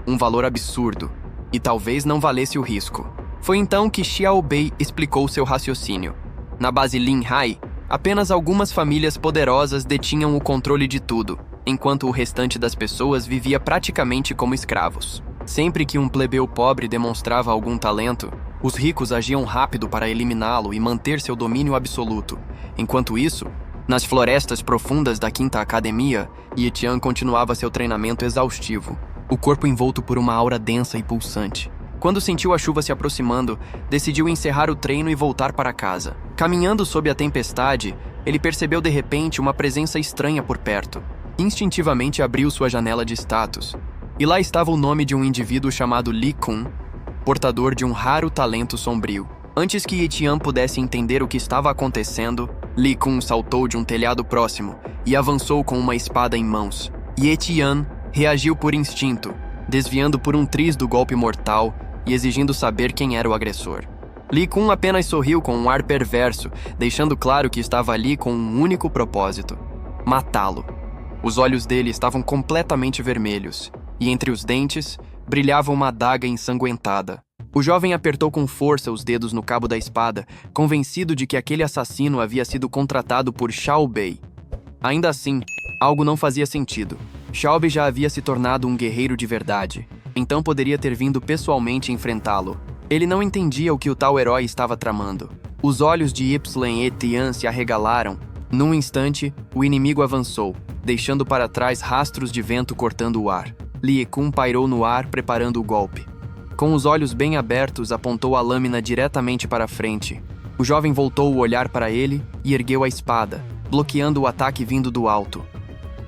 um valor absurdo, e talvez não valesse o risco. Foi então que Xiao Bei explicou seu raciocínio. Na base Lin Hai, apenas algumas famílias poderosas detinham o controle de tudo, enquanto o restante das pessoas vivia praticamente como escravos. Sempre que um plebeu pobre demonstrava algum talento, os ricos agiam rápido para eliminá-lo e manter seu domínio absoluto. Enquanto isso, nas florestas profundas da Quinta Academia, Ye Tian continuava seu treinamento exaustivo, o corpo envolto por uma aura densa e pulsante. Quando sentiu a chuva se aproximando, decidiu encerrar o treino e voltar para casa. Caminhando sob a tempestade, ele percebeu de repente uma presença estranha por perto. Instintivamente abriu sua janela de status, e lá estava o nome de um indivíduo chamado Li Kun, portador de um raro talento sombrio. Antes que Ye Tian pudesse entender o que estava acontecendo, Li Kun saltou de um telhado próximo e avançou com uma espada em mãos. Ye Tian reagiu por instinto, desviando por um triz do golpe mortal e exigindo saber quem era o agressor. Li Kun apenas sorriu com um ar perverso, deixando claro que estava ali com um único propósito: matá-lo. Os olhos dele estavam completamente vermelhos, e entre os dentes brilhava uma adaga ensanguentada. O jovem apertou com força os dedos no cabo da espada, convencido de que aquele assassino havia sido contratado por Xiao Bei. Ainda assim, algo não fazia sentido. Xiao Bei já havia se tornado um guerreiro de verdade, então poderia ter vindo pessoalmente enfrentá-lo. Ele não entendia o que o tal herói estava tramando. Os olhos de Ye Tian se arregalaram. Num instante, o inimigo avançou, deixando para trás rastros de vento cortando o ar. Li Kun pairou no ar, preparando o golpe. Com os olhos bem abertos, apontou a lâmina diretamente para frente. O jovem voltou o olhar para ele e ergueu a espada, bloqueando o ataque vindo do alto.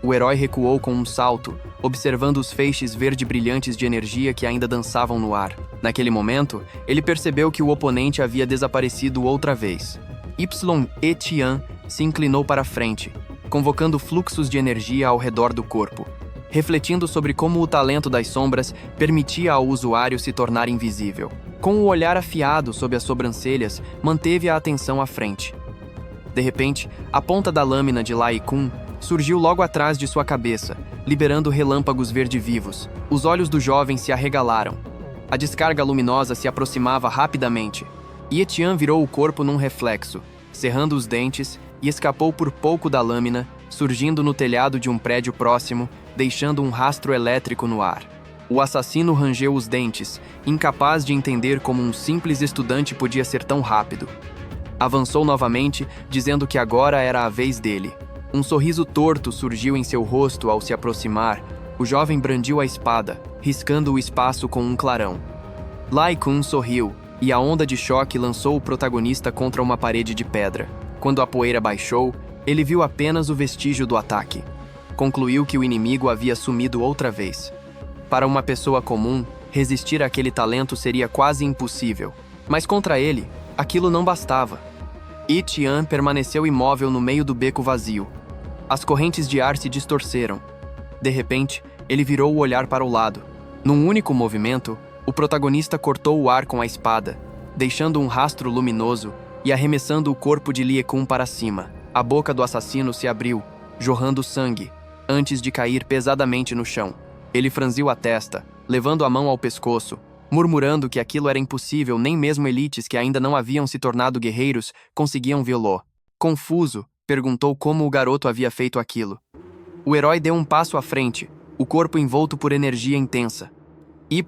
O herói recuou com um salto, observando os feixes verde brilhantes de energia que ainda dançavam no ar. Naquele momento, ele percebeu que o oponente havia desaparecido outra vez. Ye Tian se inclinou para frente, convocando fluxos de energia ao redor do corpo, refletindo sobre como o talento das sombras permitia ao usuário se tornar invisível. Com o olhar afiado sob as sobrancelhas, manteve a atenção à frente. De repente, a ponta da lâmina de Li Kun surgiu logo atrás de sua cabeça, liberando relâmpagos verde-vivos. Os olhos do jovem se arregalaram. A descarga luminosa se aproximava rapidamente. Ye Tian virou o corpo num reflexo, cerrando os dentes, e escapou por pouco da lâmina, surgindo no telhado de um prédio próximo, deixando um rastro elétrico no ar. O assassino rangeu os dentes, incapaz de entender como um simples estudante podia ser tão rápido. Avançou novamente, dizendo que agora era a vez dele. Um sorriso torto surgiu em seu rosto ao se aproximar. O jovem brandiu a espada, riscando o espaço com um clarão. Li Kun sorriu, e a onda de choque lançou o protagonista contra uma parede de pedra. Quando a poeira baixou, ele viu apenas o vestígio do ataque. Concluiu que o inimigo havia sumido outra vez. Para uma pessoa comum, resistir àquele talento seria quase impossível. Mas contra ele, aquilo não bastava. Ye Tian permaneceu imóvel no meio do beco vazio. As correntes de ar se distorceram. De repente, ele virou o olhar para o lado. Num único movimento, o protagonista cortou o ar com a espada, deixando um rastro luminoso e arremessando o corpo de Li Kun para cima. A boca do assassino se abriu, jorrando sangue, antes de cair pesadamente no chão. Ele franziu a testa, levando a mão ao pescoço, murmurando que aquilo era impossível, nem mesmo elites que ainda não haviam se tornado guerreiros conseguiam vê-lo. Confuso, perguntou como o garoto havia feito aquilo. O herói deu um passo à frente, o corpo envolto por energia intensa. Ye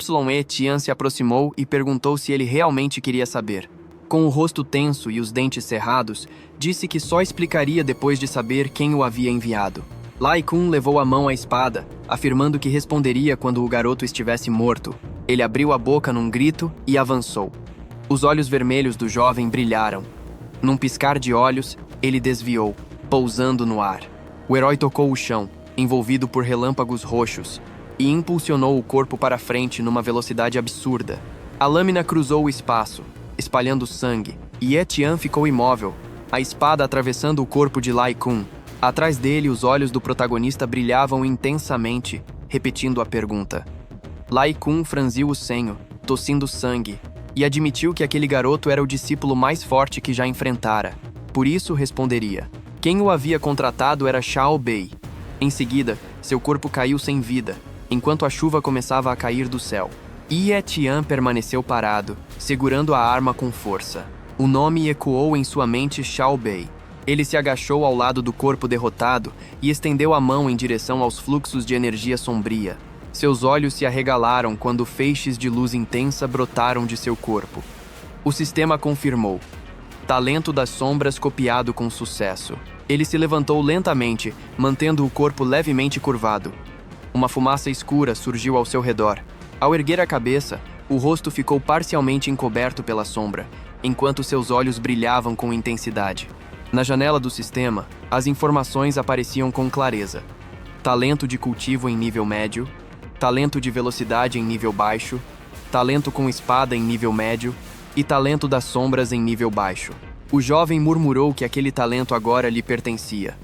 Tian se aproximou e perguntou se ele realmente queria saber. Com o rosto tenso e os dentes cerrados, disse que só explicaria depois de saber quem o havia enviado. Li Kun levou a mão à espada, afirmando que responderia quando o garoto estivesse morto. Ele abriu a boca num grito e avançou. Os olhos vermelhos do jovem brilharam. Num piscar de olhos, ele desviou, pousando no ar. O herói tocou o chão, envolvido por relâmpagos roxos, e impulsionou o corpo para frente numa velocidade absurda. A lâmina cruzou o espaço, espalhando sangue, e Ye Tian ficou imóvel, a espada atravessando o corpo de Li Kun. Atrás dele, os olhos do protagonista brilhavam intensamente, repetindo a pergunta. Li Kun franziu o senho, tossindo sangue, e admitiu que aquele garoto era o discípulo mais forte que já enfrentara. Por isso, responderia. Quem o havia contratado era Xiao Bei. Em seguida, seu corpo caiu sem vida, enquanto a chuva começava a cair do céu. Ye Tian permaneceu parado, segurando a arma com força. O nome ecoou em sua mente Xiao Bei. Ele se agachou ao lado do corpo derrotado e estendeu a mão em direção aos fluxos de energia sombria. Seus olhos se arregalaram quando feixes de luz intensa brotaram de seu corpo. O sistema confirmou. Talento das sombras copiado com sucesso. Ele se levantou lentamente, mantendo o corpo levemente curvado. Uma fumaça escura surgiu ao seu redor. Ao erguer a cabeça, o rosto ficou parcialmente encoberto pela sombra, enquanto seus olhos brilhavam com intensidade. Na janela do sistema, as informações apareciam com clareza. Talento de cultivo em nível médio, talento de velocidade em nível baixo, talento com espada em nível médio e talento das sombras em nível baixo. O jovem murmurou que aquele talento agora lhe pertencia.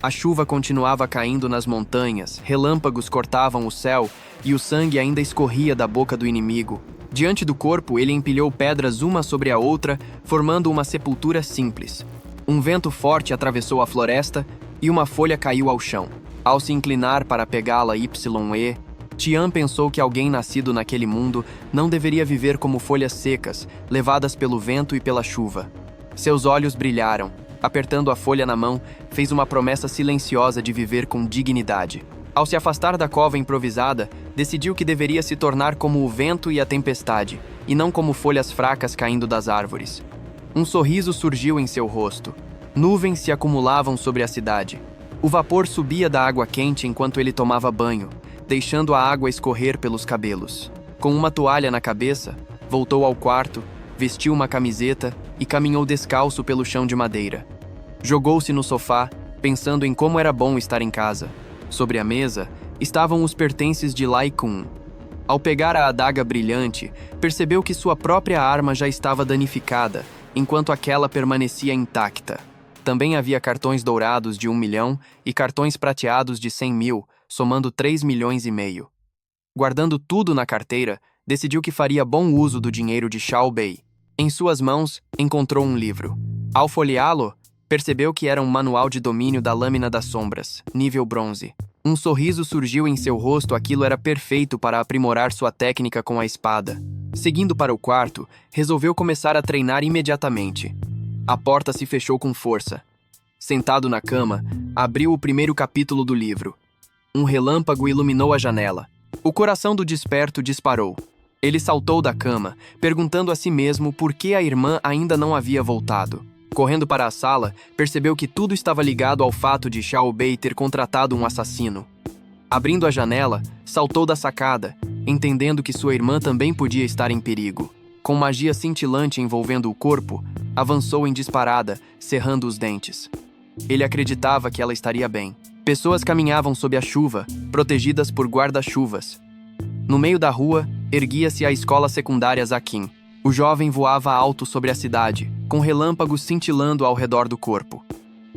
A chuva continuava caindo nas montanhas, relâmpagos cortavam o céu e o sangue ainda escorria da boca do inimigo. Diante do corpo, ele empilhou pedras uma sobre a outra, formando uma sepultura simples. Um vento forte atravessou a floresta e uma folha caiu ao chão. Ao se inclinar para pegá-la Tian pensou que alguém nascido naquele mundo não deveria viver como folhas secas, levadas pelo vento e pela chuva. Seus olhos brilharam. Apertando a folha na mão, fez uma promessa silenciosa de viver com dignidade. Ao se afastar da cova improvisada, decidiu que deveria se tornar como o vento e a tempestade, e não como folhas fracas caindo das árvores. Um sorriso surgiu em seu rosto. Nuvens se acumulavam sobre a cidade. O vapor subia da água quente enquanto ele tomava banho, deixando a água escorrer pelos cabelos. Com uma toalha na cabeça, voltou ao quarto, vestiu uma camiseta e caminhou descalço pelo chão de madeira. Jogou-se no sofá, pensando em como era bom estar em casa. Sobre a mesa, estavam os pertences de Lai Kun. Ao pegar a adaga brilhante, percebeu que sua própria arma já estava danificada, enquanto aquela permanecia intacta. Também havia cartões dourados de 1 milhão e cartões prateados de 100 mil, somando 3,5 milhões. Guardando tudo na carteira, decidiu que faria bom uso do dinheiro de Xiao Bei. Em suas mãos, encontrou um livro. Ao folheá-lo, percebeu que era um manual de domínio da Lâmina das Sombras, nível bronze. Um sorriso surgiu em seu rosto, aquilo era perfeito para aprimorar sua técnica com a espada. Seguindo para o quarto, resolveu começar a treinar imediatamente. A porta se fechou com força. Sentado na cama, abriu o primeiro capítulo do livro. Um relâmpago iluminou a janela. O coração do desperto disparou. Ele saltou da cama, perguntando a si mesmo por que a irmã ainda não havia voltado. Correndo para a sala, percebeu que tudo estava ligado ao fato de Xiao Bei ter contratado um assassino. Abrindo a janela, saltou da sacada, entendendo que sua irmã também podia estar em perigo. Com magia cintilante envolvendo o corpo, avançou em disparada, cerrando os dentes. Ele acreditava que ela estaria bem. Pessoas caminhavam sob a chuva, protegidas por guarda-chuvas. No meio da rua, erguia-se a escola secundária Zaquin. O jovem voava alto sobre a cidade, com relâmpagos cintilando ao redor do corpo.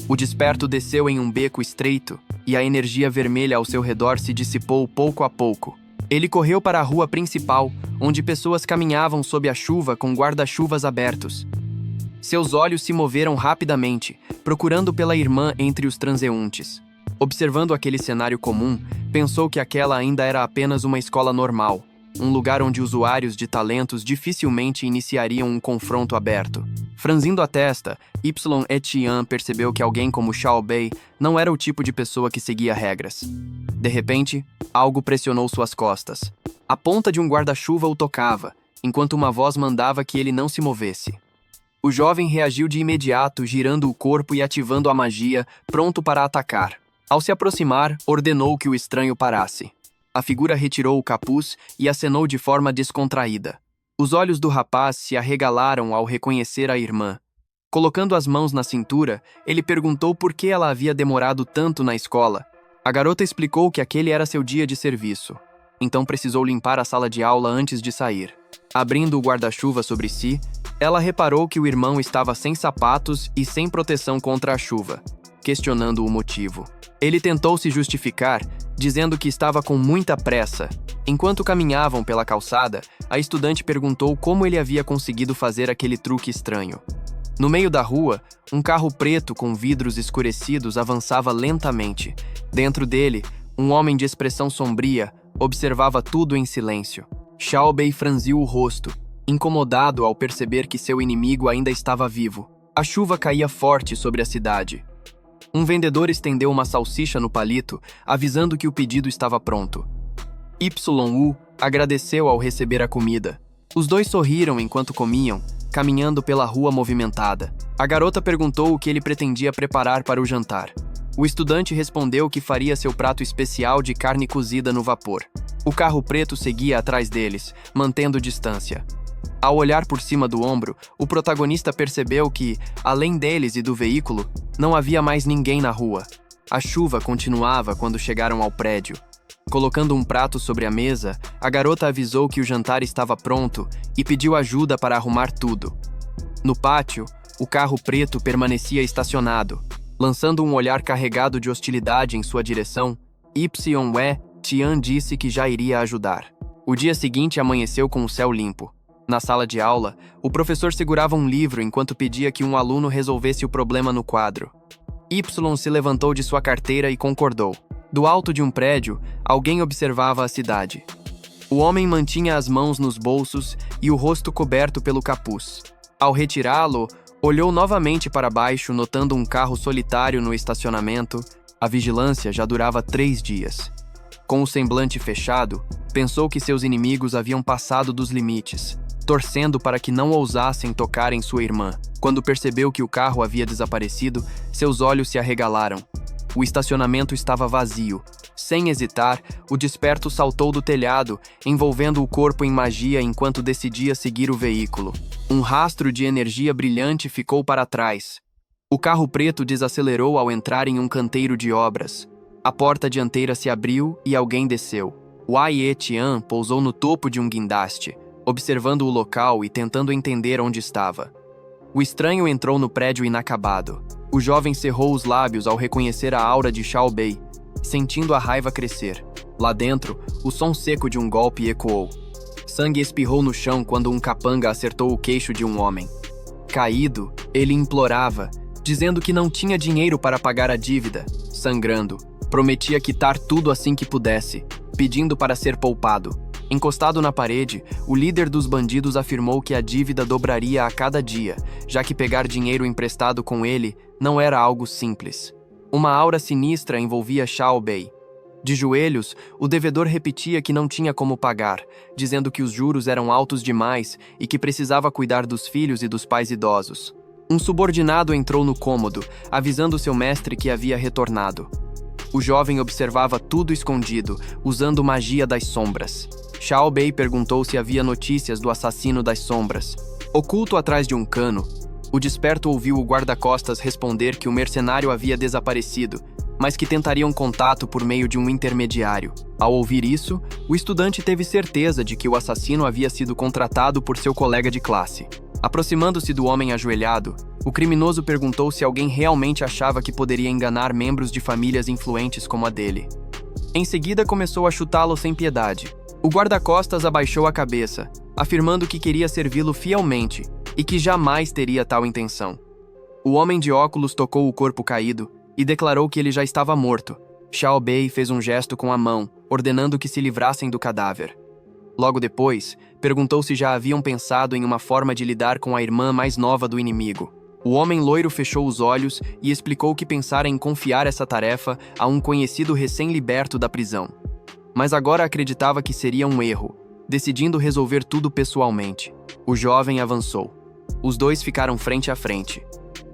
O desperto desceu em um beco estreito, e a energia vermelha ao seu redor se dissipou pouco a pouco. Ele correu para a rua principal, onde pessoas caminhavam sob a chuva com guarda-chuvas abertos. Seus olhos se moveram rapidamente, procurando pela irmã entre os transeuntes. Observando aquele cenário comum, pensou que aquela ainda era apenas uma escola normal, um lugar onde usuários de talentos dificilmente iniciariam um confronto aberto. Franzindo a testa, Tian percebeu que alguém como Xiao Bei não era o tipo de pessoa que seguia regras. De repente, algo pressionou suas costas. A ponta de um guarda-chuva o tocava, enquanto uma voz mandava que ele não se movesse. O jovem reagiu de imediato, girando o corpo e ativando a magia, pronto para atacar. Ao se aproximar, ordenou que o estranho parasse. A figura retirou o capuz e acenou de forma descontraída. Os olhos do rapaz se arregalaram ao reconhecer a irmã. Colocando as mãos na cintura, ele perguntou por que ela havia demorado tanto na escola. A garota explicou que aquele era seu dia de serviço. Então precisou limpar a sala de aula antes de sair. Abrindo o guarda-chuva sobre si, ela reparou que o irmão estava sem sapatos e sem proteção contra a chuva, questionando o motivo. Ele tentou se justificar, dizendo que estava com muita pressa. Enquanto caminhavam pela calçada, a estudante perguntou como ele havia conseguido fazer aquele truque estranho. No meio da rua, um carro preto com vidros escurecidos avançava lentamente. Dentro dele, um homem de expressão sombria observava tudo em silêncio. Xiaobei franziu o rosto, incomodado ao perceber que seu inimigo ainda estava vivo. A chuva caía forte sobre a cidade. Um vendedor estendeu uma salsicha no palito, avisando que o pedido estava pronto. Yu agradeceu ao receber a comida. Os dois sorriram enquanto comiam, caminhando pela rua movimentada. A garota perguntou o que ele pretendia preparar para o jantar. O estudante respondeu que faria seu prato especial de carne cozida no vapor. O carro preto seguia atrás deles, mantendo distância. Ao olhar por cima do ombro, o protagonista percebeu que, além deles e do veículo, não havia mais ninguém na rua. A chuva continuava quando chegaram ao prédio. Colocando um prato sobre a mesa, a garota avisou que o jantar estava pronto e pediu ajuda para arrumar tudo. No pátio, o carro preto permanecia estacionado. Lançando um olhar carregado de hostilidade em sua direção, Tian disse que já iria ajudar. O dia seguinte amanheceu com o céu limpo. Na sala de aula, o professor segurava um livro enquanto pedia que um aluno resolvesse o problema no quadro. Se levantou de sua carteira e concordou. Do alto de um prédio, alguém observava a cidade. O homem mantinha as mãos nos bolsos e o rosto coberto pelo capuz. Ao retirá-lo, olhou novamente para baixo, notando um carro solitário no estacionamento. A vigilância já durava 3 dias. Com o semblante fechado, pensou que seus inimigos haviam passado dos limites, torcendo para que não ousassem tocar em sua irmã. Quando percebeu que o carro havia desaparecido, seus olhos se arregalaram. O estacionamento estava vazio. Sem hesitar, o desperto saltou do telhado, envolvendo o corpo em magia enquanto decidia seguir o veículo. Um rastro de energia brilhante ficou para trás. O carro preto desacelerou ao entrar em um canteiro de obras. A porta dianteira se abriu e alguém desceu. Tian pousou no topo de um guindaste, observando o local e tentando entender onde estava. O estranho entrou no prédio inacabado. O jovem cerrou os lábios ao reconhecer a aura de Xiaobei, sentindo a raiva crescer. Lá dentro, o som seco de um golpe ecoou. Sangue espirrou no chão quando um capanga acertou o queixo de um homem. Caído, ele implorava, dizendo que não tinha dinheiro para pagar a dívida. Sangrando, prometia quitar tudo assim que pudesse, pedindo para ser poupado. Encostado na parede, o líder dos bandidos afirmou que a dívida dobraria a cada dia, já que pegar dinheiro emprestado com ele não era algo simples. Uma aura sinistra envolvia Xiaobei. De joelhos, o devedor repetia que não tinha como pagar, dizendo que os juros eram altos demais e que precisava cuidar dos filhos e dos pais idosos. Um subordinado entrou no cômodo, avisando seu mestre que havia retornado. O jovem observava tudo escondido, usando magia das sombras. Xiaobei perguntou se havia notícias do assassino das sombras. Oculto atrás de um cano, o desperto ouviu o guarda-costas responder que o mercenário havia desaparecido, mas que tentariam contato por meio de um intermediário. Ao ouvir isso, o estudante teve certeza de que o assassino havia sido contratado por seu colega de classe. Aproximando-se do homem ajoelhado, o criminoso perguntou se alguém realmente achava que poderia enganar membros de famílias influentes como a dele. Em seguida, começou a chutá-lo sem piedade. O guarda-costas abaixou a cabeça, afirmando que queria servi-lo fielmente e que jamais teria tal intenção. O homem de óculos tocou o corpo caído e declarou que ele já estava morto. Xiaobei fez um gesto com a mão, ordenando que se livrassem do cadáver. Logo depois, perguntou se já haviam pensado em uma forma de lidar com a irmã mais nova do inimigo. O homem loiro fechou os olhos e explicou que pensara em confiar essa tarefa a um conhecido recém-liberto da prisão. Mas agora acreditava que seria um erro, decidindo resolver tudo pessoalmente. O jovem avançou. Os dois ficaram frente a frente.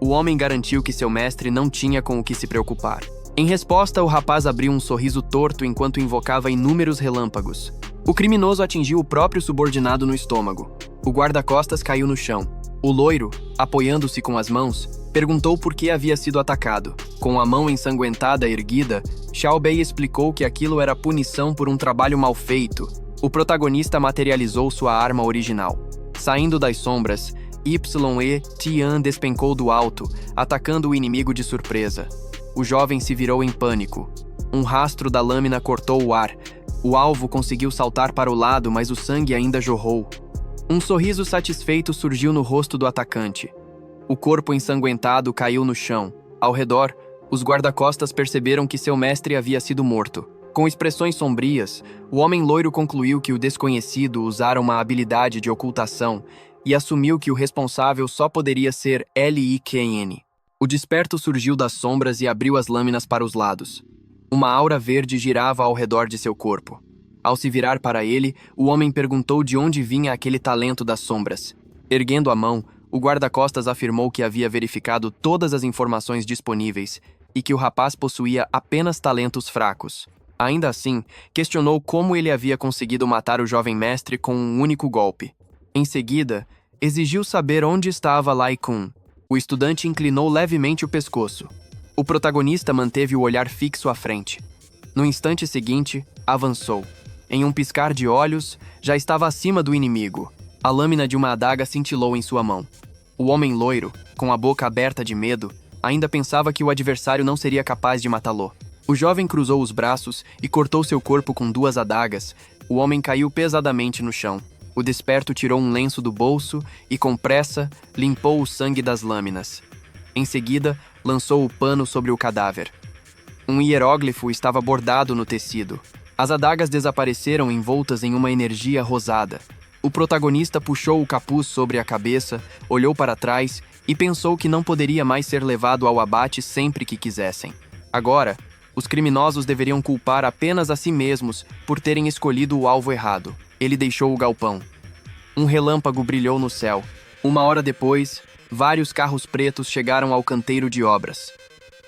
O homem garantiu que seu mestre não tinha com o que se preocupar. Em resposta, o rapaz abriu um sorriso torto enquanto invocava inúmeros relâmpagos. O criminoso atingiu o próprio subordinado no estômago. O guarda-costas caiu no chão. O loiro, apoiando-se com as mãos, perguntou por que havia sido atacado. Com a mão ensanguentada erguida, Xiaobei explicou que aquilo era punição por um trabalho mal feito. O protagonista materializou sua arma original. Saindo das sombras, Tian despencou do alto, atacando o inimigo de surpresa. O jovem se virou em pânico. Um rastro da lâmina cortou o ar. O alvo conseguiu saltar para o lado, mas o sangue ainda jorrou. Um sorriso satisfeito surgiu no rosto do atacante. O corpo ensanguentado caiu no chão. Ao redor, os guarda-costas perceberam que seu mestre havia sido morto. Com expressões sombrias, o homem loiro concluiu que o desconhecido usara uma habilidade de ocultação e assumiu que o responsável só poderia ser Likn. O desperto surgiu das sombras e abriu as lâminas para os lados. Uma aura verde girava ao redor de seu corpo. Ao se virar para ele, o homem perguntou de onde vinha aquele talento das sombras. Erguendo a mão, o guarda-costas afirmou que havia verificado todas as informações disponíveis e que o rapaz possuía apenas talentos fracos. Ainda assim, questionou como ele havia conseguido matar o jovem mestre com um único golpe. Em seguida, exigiu saber onde estava Lai Kun. O estudante inclinou levemente o pescoço. O protagonista manteve o olhar fixo à frente. No instante seguinte, avançou. Em um piscar de olhos, já estava acima do inimigo. A lâmina de uma adaga cintilou em sua mão. O homem loiro, com a boca aberta de medo, ainda pensava que o adversário não seria capaz de matá-lo. O jovem cruzou os braços e cortou seu corpo com 2 adagas. O homem caiu pesadamente no chão. O desperto tirou um lenço do bolso e, com pressa, limpou o sangue das lâminas. Em seguida, lançou o pano sobre o cadáver. Um hieróglifo estava bordado no tecido. As adagas desapareceram envoltas em uma energia rosada. O protagonista puxou o capuz sobre a cabeça, olhou para trás e pensou que não poderia mais ser levado ao abate sempre que quisessem. Agora, os criminosos deveriam culpar apenas a si mesmos por terem escolhido o alvo errado. Ele deixou o galpão. Um relâmpago brilhou no céu. 1 hora depois, vários carros pretos chegaram ao canteiro de obras.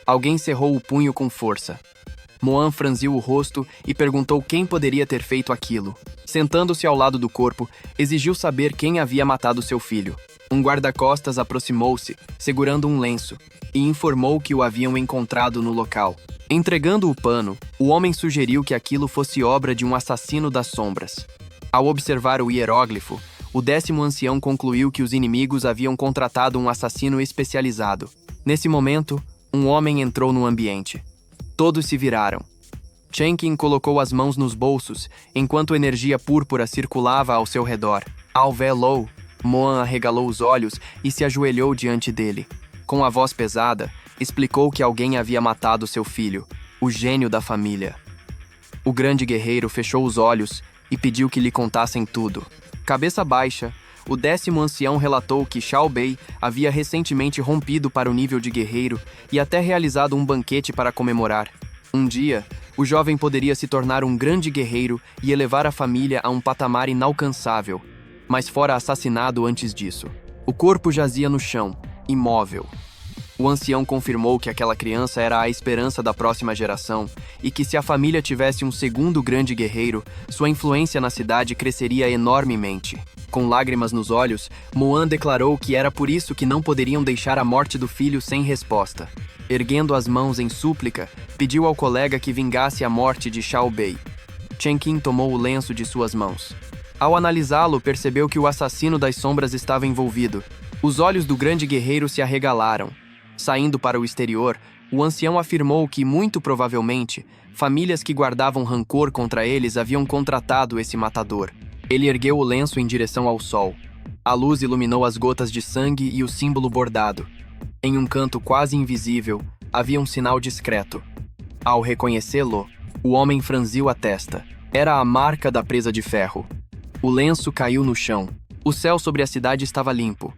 Alguém cerrou o punho com força. Moan franziu o rosto e perguntou quem poderia ter feito aquilo. Sentando-se ao lado do corpo, exigiu saber quem havia matado seu filho. Um guarda-costas aproximou-se, segurando um lenço, e informou que o haviam encontrado no local. Entregando o pano, o homem sugeriu que aquilo fosse obra de um assassino das sombras. Ao observar o hieróglifo, o 10º ancião concluiu que os inimigos haviam contratado um assassino especializado. Nesse momento, um homem entrou no ambiente. Todos se viraram. Chenkin colocou as mãos nos bolsos, enquanto energia púrpura circulava ao seu redor. Ao vê-lo, Moan arregalou os olhos e se ajoelhou diante dele. Com a voz pesada, explicou que alguém havia matado seu filho, o gênio da família. O grande guerreiro fechou os olhos e pediu que lhe contassem tudo. Cabeça baixa, o 10º ancião relatou que Xiao Bei havia recentemente rompido para o nível de guerreiro e até realizado um banquete para comemorar. Um dia, o jovem poderia se tornar um grande guerreiro e elevar a família a um patamar inalcançável, mas fora assassinado antes disso. O corpo jazia no chão, imóvel. O ancião confirmou que aquela criança era a esperança da próxima geração e que se a família tivesse um segundo grande guerreiro, sua influência na cidade cresceria enormemente. Com lágrimas nos olhos, Moan declarou que era por isso que não poderiam deixar a morte do filho sem resposta. Erguendo as mãos em súplica, pediu ao colega que vingasse a morte de Xiao Bei. Chenkin tomou o lenço de suas mãos. Ao analisá-lo, percebeu que o assassino das sombras estava envolvido. Os olhos do grande guerreiro se arregalaram. Saindo para o exterior, o ancião afirmou que, muito provavelmente, famílias que guardavam rancor contra eles haviam contratado esse matador. Ele ergueu o lenço em direção ao sol. A luz iluminou as gotas de sangue e o símbolo bordado. Em um canto quase invisível, havia um sinal discreto. Ao reconhecê-lo, o homem franziu a testa. Era a marca da presa de ferro. O lenço caiu no chão. O céu sobre a cidade estava limpo.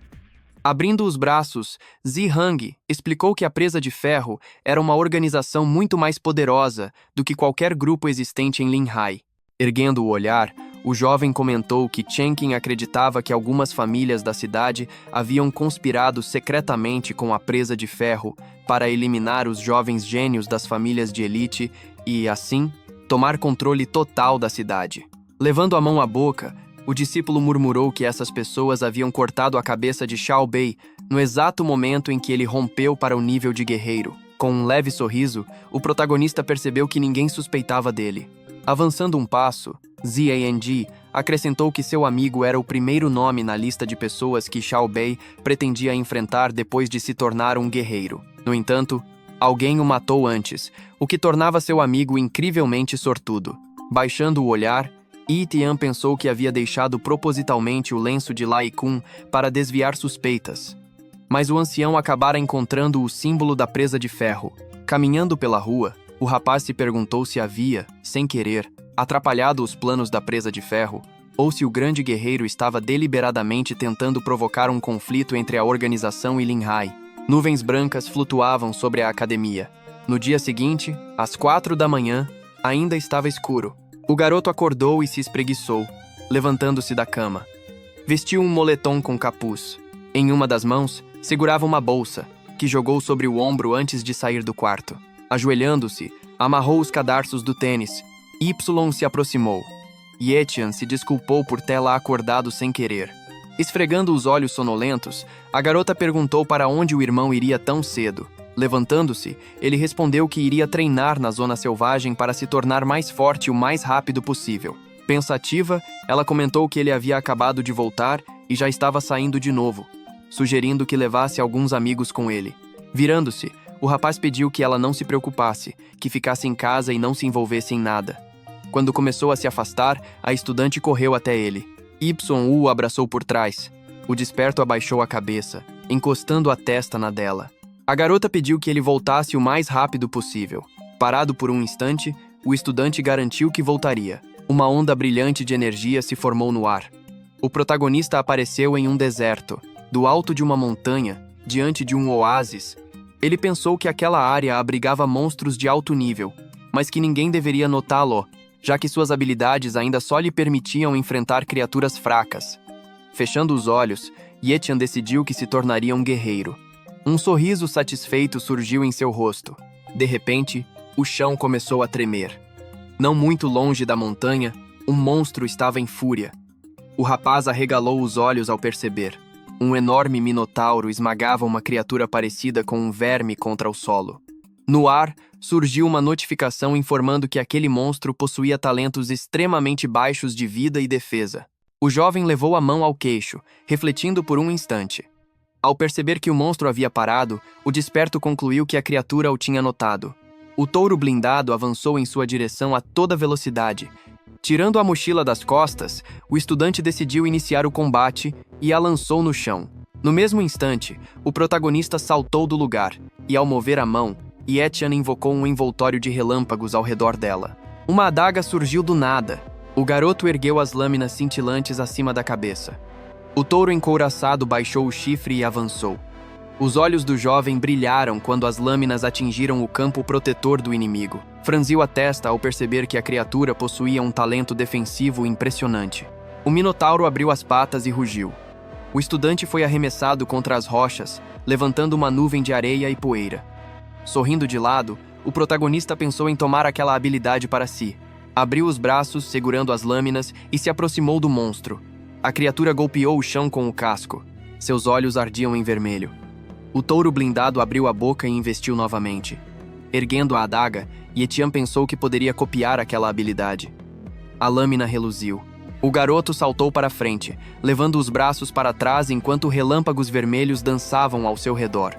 Abrindo os braços, Zihang explicou que a Presa de Ferro era uma organização muito mais poderosa do que qualquer grupo existente em Linhai. Erguendo o olhar, o jovem comentou que Chenkin acreditava que algumas famílias da cidade haviam conspirado secretamente com a Presa de Ferro para eliminar os jovens gênios das famílias de elite e, assim, tomar controle total da cidade. Levando a mão à boca, o discípulo murmurou que essas pessoas haviam cortado a cabeça de Xiao Bei no exato momento em que ele rompeu para o nível de guerreiro. Com um leve sorriso, o protagonista percebeu que ninguém suspeitava dele. Avançando um passo, Zhang acrescentou que seu amigo era o primeiro nome na lista de pessoas que Xiao Bei pretendia enfrentar depois de se tornar um guerreiro. No entanto, alguém o matou antes, o que tornava seu amigo incrivelmente sortudo. Baixando o olhar, Yi Tian pensou que havia deixado propositalmente o lenço de Lai Kun para desviar suspeitas. Mas o ancião acabara encontrando o símbolo da Presa de Ferro. Caminhando pela rua, O rapaz se perguntou se havia, sem querer, atrapalhado os planos da presa de ferro, ou se o grande guerreiro estava deliberadamente tentando provocar um conflito entre a organização e Lin Hai. Nuvens brancas flutuavam sobre a academia. No dia seguinte, às 4 da manhã, ainda estava escuro. O garoto acordou e se espreguiçou, levantando-se da cama. Vestiu um moletom com capuz. Em uma das mãos, segurava uma bolsa, que jogou sobre o ombro antes de sair do quarto. Ajoelhando-se, amarrou os cadarços do tênis. Y se aproximou. Yetian se desculpou por tê-la acordado sem querer. Esfregando os olhos sonolentos, a garota perguntou para onde o irmão iria tão cedo. Levantando-se, ele respondeu que iria treinar na zona selvagem para se tornar mais forte o mais rápido possível. Pensativa, ela comentou que ele havia acabado de voltar e já estava saindo de novo, sugerindo que levasse alguns amigos com ele. Virando-se, o rapaz pediu que ela não se preocupasse, que ficasse em casa e não se envolvesse em nada. Quando começou a se afastar, a estudante correu até ele. Y o abraçou por trás. O desperto abaixou a cabeça, encostando a testa na dela. A garota pediu que ele voltasse o mais rápido possível. Parado por um instante, o estudante garantiu que voltaria. Uma onda brilhante de energia se formou no ar. O protagonista apareceu em um deserto, do alto de uma montanha, diante de um oásis. Ele pensou que aquela área abrigava monstros de alto nível, mas que ninguém deveria notá-lo, já que suas habilidades ainda só lhe permitiam enfrentar criaturas fracas. Fechando os olhos, Yetian decidiu que se tornaria um guerreiro. Um sorriso satisfeito surgiu em seu rosto. De repente, o chão começou a tremer. Não muito longe da montanha, um monstro estava em fúria. O rapaz arregalou os olhos ao perceber. Um enorme minotauro esmagava uma criatura parecida com um verme contra o solo. No ar, surgiu uma notificação informando que aquele monstro possuía talentos extremamente baixos de vida e defesa. O jovem levou a mão ao queixo, refletindo por um instante. Ao perceber que o monstro havia parado, o desperto concluiu que a criatura o tinha notado. O touro blindado avançou em sua direção a toda velocidade. Tirando a mochila das costas, o estudante decidiu iniciar o combate e a lançou no chão. No mesmo instante, o protagonista saltou do lugar, e ao mover a mão, Yetian invocou um envoltório de relâmpagos ao redor dela. Uma adaga surgiu do nada. O garoto ergueu as lâminas cintilantes acima da cabeça. O touro encouraçado baixou o chifre e avançou. Os olhos do jovem brilharam quando as lâminas atingiram o campo protetor do inimigo. Franziu a testa ao perceber que a criatura possuía um talento defensivo impressionante. O minotauro abriu as patas e rugiu. O estudante foi arremessado contra as rochas, levantando uma nuvem de areia e poeira. Sorrindo de lado, o protagonista pensou em tomar aquela habilidade para si. Abriu os braços, segurando as lâminas, e se aproximou do monstro. A criatura golpeou o chão com o casco. Seus olhos ardiam em vermelho. O touro blindado abriu a boca e investiu novamente. Erguendo a adaga, Yetian pensou que poderia copiar aquela habilidade. A lâmina reluziu. O garoto saltou para frente, levando os braços para trás enquanto relâmpagos vermelhos dançavam ao seu redor.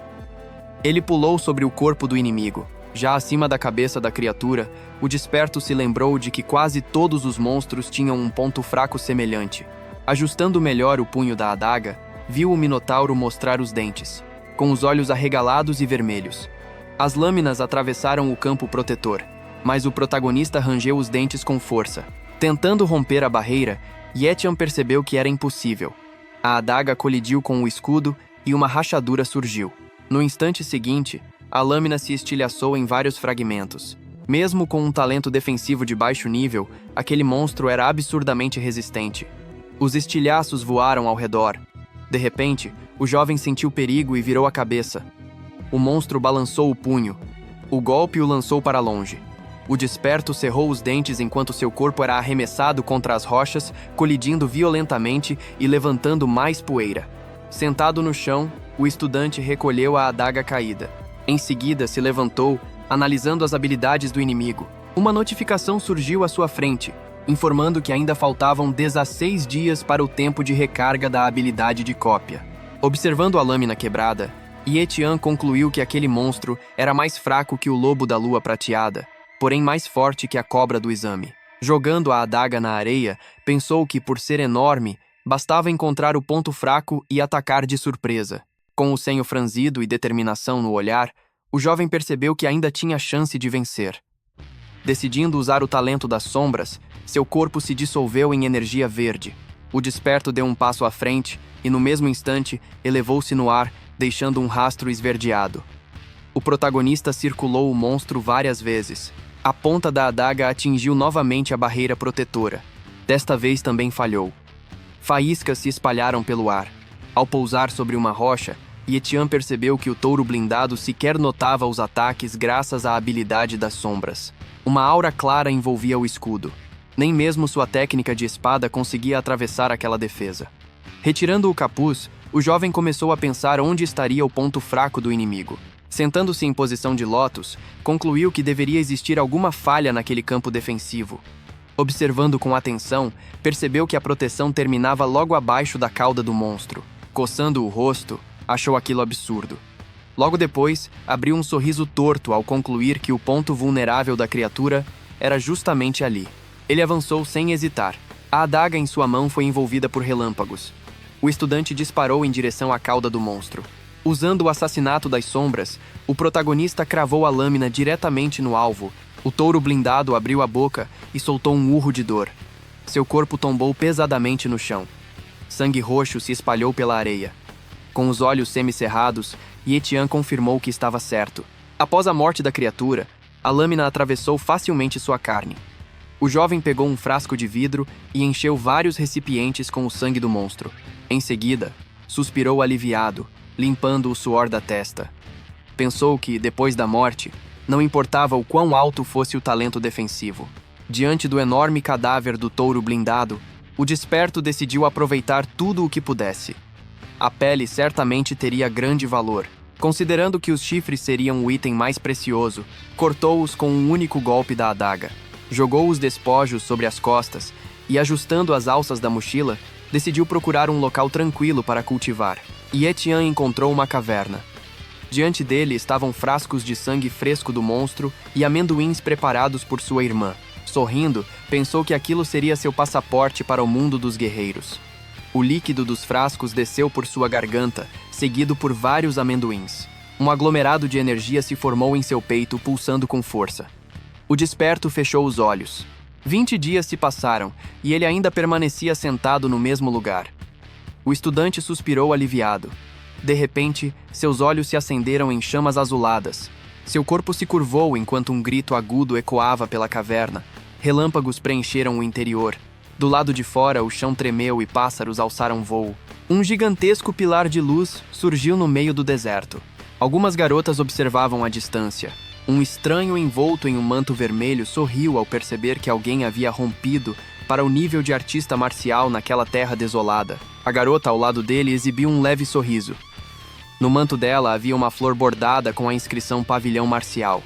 Ele pulou sobre o corpo do inimigo. Já acima da cabeça da criatura, o desperto se lembrou de que quase todos os monstros tinham um ponto fraco semelhante. Ajustando melhor o punho da adaga, viu o minotauro mostrar os dentes, com os olhos arregalados e vermelhos. As lâminas atravessaram o campo protetor, mas o protagonista rangeu os dentes com força. Tentando romper a barreira, Yetian percebeu que era impossível. A adaga colidiu com o escudo e uma rachadura surgiu. No instante seguinte, a lâmina se estilhaçou em vários fragmentos. Mesmo com um talento defensivo de baixo nível, aquele monstro era absurdamente resistente. Os estilhaços voaram ao redor. De repente, o jovem sentiu perigo e virou a cabeça. O monstro balançou o punho. O golpe o lançou para longe. O desperto cerrou os dentes enquanto seu corpo era arremessado contra as rochas, colidindo violentamente e levantando mais poeira. Sentado no chão, o estudante recolheu a adaga caída. Em seguida, se levantou, analisando as habilidades do inimigo. Uma notificação surgiu à sua frente, informando que ainda faltavam 16 dias para o tempo de recarga da habilidade de cópia. Observando a lâmina quebrada, Yetian concluiu que aquele monstro era mais fraco que o lobo da lua prateada, porém mais forte que a cobra do exame. Jogando a adaga na areia, pensou que, por ser enorme, bastava encontrar o ponto fraco e atacar de surpresa. Com o senho franzido e determinação no olhar, o jovem percebeu que ainda tinha chance de vencer. Decidindo usar o talento das sombras, seu corpo se dissolveu em energia verde. O desperto deu um passo à frente e, no mesmo instante, elevou-se no ar, deixando um rastro esverdeado. O protagonista circulou o monstro várias vezes. A ponta da adaga atingiu novamente a barreira protetora. Desta vez também falhou. Faíscas se espalharam pelo ar. Ao pousar sobre uma rocha, Yetian percebeu que o touro blindado sequer notava os ataques graças à habilidade das sombras. Uma aura clara envolvia o escudo. Nem mesmo sua técnica de espada conseguia atravessar aquela defesa. Retirando o capuz, o jovem começou a pensar onde estaria o ponto fraco do inimigo. Sentando-se em posição de lótus, concluiu que deveria existir alguma falha naquele campo defensivo. Observando com atenção, percebeu que a proteção terminava logo abaixo da cauda do monstro. Coçando o rosto, achou aquilo absurdo. Logo depois, abriu um sorriso torto ao concluir que o ponto vulnerável da criatura era justamente ali. Ele avançou sem hesitar. A adaga em sua mão foi envolvida por relâmpagos. O estudante disparou em direção à cauda do monstro. Usando o assassinato das sombras, o protagonista cravou a lâmina diretamente no alvo. O touro blindado abriu a boca e soltou um urro de dor. Seu corpo tombou pesadamente no chão. Sangue roxo se espalhou pela areia. Com os olhos semicerrados, Yetian confirmou que estava certo. Após a morte da criatura, a lâmina atravessou facilmente sua carne. O jovem pegou um frasco de vidro e encheu vários recipientes com o sangue do monstro. Em seguida, suspirou aliviado, limpando o suor da testa. Pensou que, depois da morte, não importava o quão alto fosse o talento defensivo. Diante do enorme cadáver do touro blindado, o desperto decidiu aproveitar tudo o que pudesse. A pele certamente teria grande valor. Considerando que os chifres seriam o item mais precioso, cortou-os com um único golpe da adaga. Jogou os despojos sobre as costas e, ajustando as alças da mochila, decidiu procurar um local tranquilo para cultivar. Yetian encontrou uma caverna. Diante dele estavam frascos de sangue fresco do monstro e amendoins preparados por sua irmã. Sorrindo, pensou que aquilo seria seu passaporte para o mundo dos guerreiros. O líquido dos frascos desceu por sua garganta, seguido por vários amendoins. Um aglomerado de energia se formou em seu peito, pulsando com força. O desperto fechou os olhos. 20 dias se passaram, e ele ainda permanecia sentado no mesmo lugar. O estudante suspirou aliviado. De repente, seus olhos se acenderam em chamas azuladas. Seu corpo se curvou enquanto um grito agudo ecoava pela caverna. Relâmpagos preencheram o interior. Do lado de fora, o chão tremeu e pássaros alçaram voo. Um gigantesco pilar de luz surgiu no meio do deserto. Algumas garotas observavam à distância. Um estranho envolto em um manto vermelho sorriu ao perceber que alguém havia rompido para o nível de artista marcial naquela terra desolada. A garota ao lado dele exibiu um leve sorriso. No manto dela havia uma flor bordada com a inscrição Pavilhão Marcial.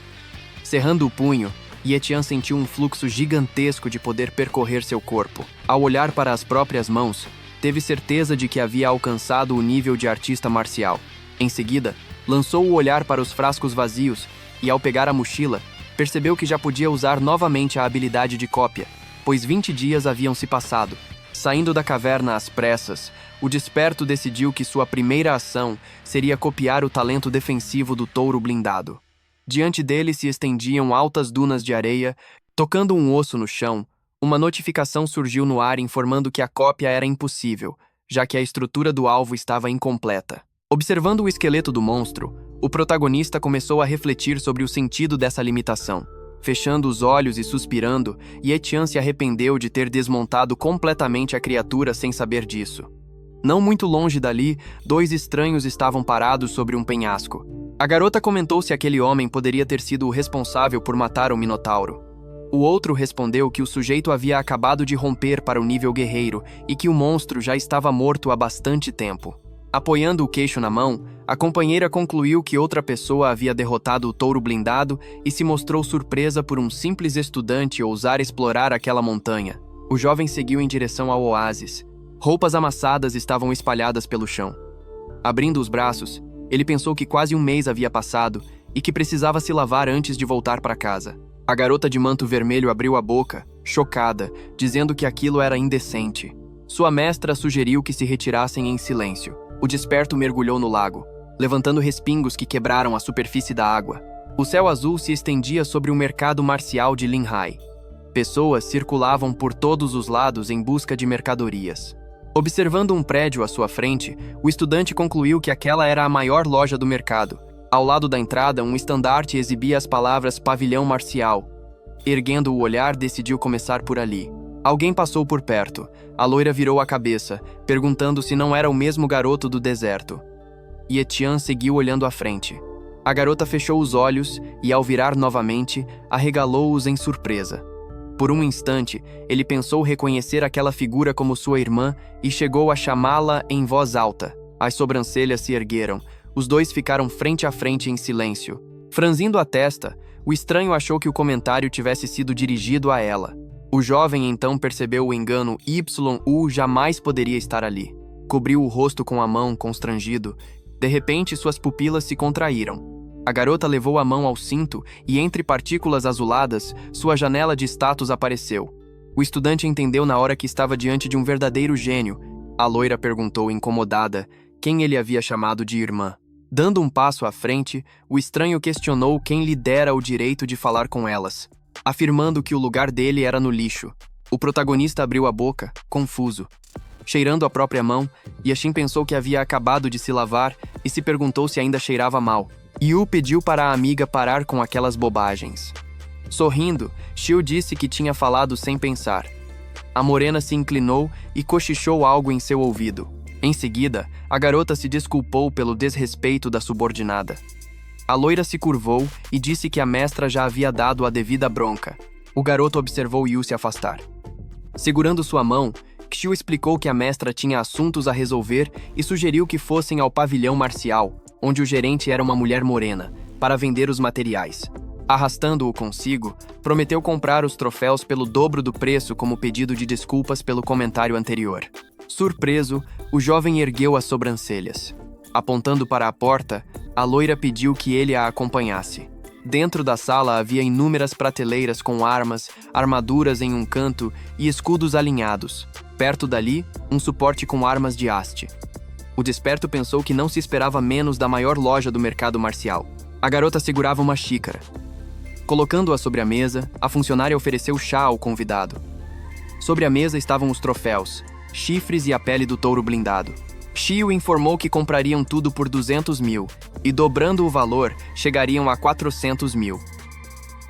Cerrando o punho, Yetian sentiu um fluxo gigantesco de poder percorrer seu corpo. Ao olhar para as próprias mãos, teve certeza de que havia alcançado o nível de artista marcial. Em seguida, lançou o olhar para os frascos vazios e, ao pegar a mochila, percebeu que já podia usar novamente a habilidade de cópia, pois 20 dias haviam se passado. Saindo da caverna às pressas, o desperto decidiu que sua primeira ação seria copiar o talento defensivo do touro blindado. Diante dele se estendiam altas dunas de areia. Tocando um osso no chão, uma notificação surgiu no ar informando que a cópia era impossível, já que a estrutura do alvo estava incompleta. Observando o esqueleto do monstro, o protagonista começou a refletir sobre o sentido dessa limitação. Fechando os olhos e suspirando, Yetian se arrependeu de ter desmontado completamente a criatura sem saber disso. Não muito longe dali, 2 estranhos estavam parados sobre um penhasco. A garota comentou se aquele homem poderia ter sido o responsável por matar o Minotauro. O outro respondeu que o sujeito havia acabado de romper para o nível guerreiro e que o monstro já estava morto há bastante tempo. Apoiando o queixo na mão, a companheira concluiu que outra pessoa havia derrotado o touro blindado e se mostrou surpresa por um simples estudante ousar explorar aquela montanha. O jovem seguiu em direção ao oásis. Roupas amassadas estavam espalhadas pelo chão. Abrindo os braços, ele pensou que quase um mês havia passado e que precisava se lavar antes de voltar para casa. A garota de manto vermelho abriu a boca, chocada, dizendo que aquilo era indecente. Sua mestra sugeriu que se retirassem em silêncio. O desperto mergulhou no lago, levantando respingos que quebraram a superfície da água. O céu azul se estendia sobre o mercado marcial de Linhai. Pessoas circulavam por todos os lados em busca de mercadorias. Observando um prédio à sua frente, o estudante concluiu que aquela era a maior loja do mercado. Ao lado da entrada, um estandarte exibia as palavras Pavilhão Marcial. Erguendo o olhar, decidiu começar por ali. Alguém passou por perto. A loira virou a cabeça, perguntando se não era o mesmo garoto do deserto. Yetian seguiu olhando à frente. A garota fechou os olhos e, ao virar novamente, arregalou-os em surpresa. Por um instante, ele pensou reconhecer aquela figura como sua irmã e chegou a chamá-la em voz alta. As sobrancelhas se ergueram. Os dois ficaram frente a frente em silêncio. Franzindo a testa, o estranho achou que o comentário tivesse sido dirigido a ela. O jovem então percebeu o engano. YU jamais poderia estar ali. Cobriu o rosto com a mão, constrangido. De repente, suas pupilas se contraíram. A garota levou a mão ao cinto e, entre partículas azuladas, sua janela de status apareceu. O estudante entendeu na hora que estava diante de um verdadeiro gênio. A loira perguntou, incomodada, quem ele havia chamado de irmã. Dando um passo à frente, o estranho questionou quem lhe dera o direito de falar com elas, afirmando que o lugar dele era no lixo. O protagonista abriu a boca, confuso. Cheirando a própria mão, Yashin pensou que havia acabado de se lavar e se perguntou se ainda cheirava mal. Yu pediu para a amiga parar com aquelas bobagens. Sorrindo, Xiu disse que tinha falado sem pensar. A morena se inclinou e cochichou algo em seu ouvido. Em seguida, a garota se desculpou pelo desrespeito da subordinada. A loira se curvou e disse que a mestra já havia dado a devida bronca. O garoto observou Yu se afastar. Segurando sua mão, Xiu explicou que a mestra tinha assuntos a resolver e sugeriu que fossem ao pavilhão marcial, onde o gerente era uma mulher morena, para vender os materiais. Arrastando-o consigo, prometeu comprar os troféus pelo dobro do preço como pedido de desculpas pelo comentário anterior. Surpreso, o jovem ergueu as sobrancelhas. Apontando para a porta, a loira pediu que ele a acompanhasse. Dentro da sala havia inúmeras prateleiras com armas, armaduras em um canto e escudos alinhados. Perto dali, um suporte com armas de haste. O desperto pensou que não se esperava menos da maior loja do mercado marcial. A garota segurava uma xícara. Colocando-a sobre a mesa, a funcionária ofereceu chá ao convidado. Sobre a mesa estavam os troféus, chifres e a pele do touro blindado. Xiu informou que comprariam tudo por 200 mil, e dobrando o valor, chegariam a 400 mil.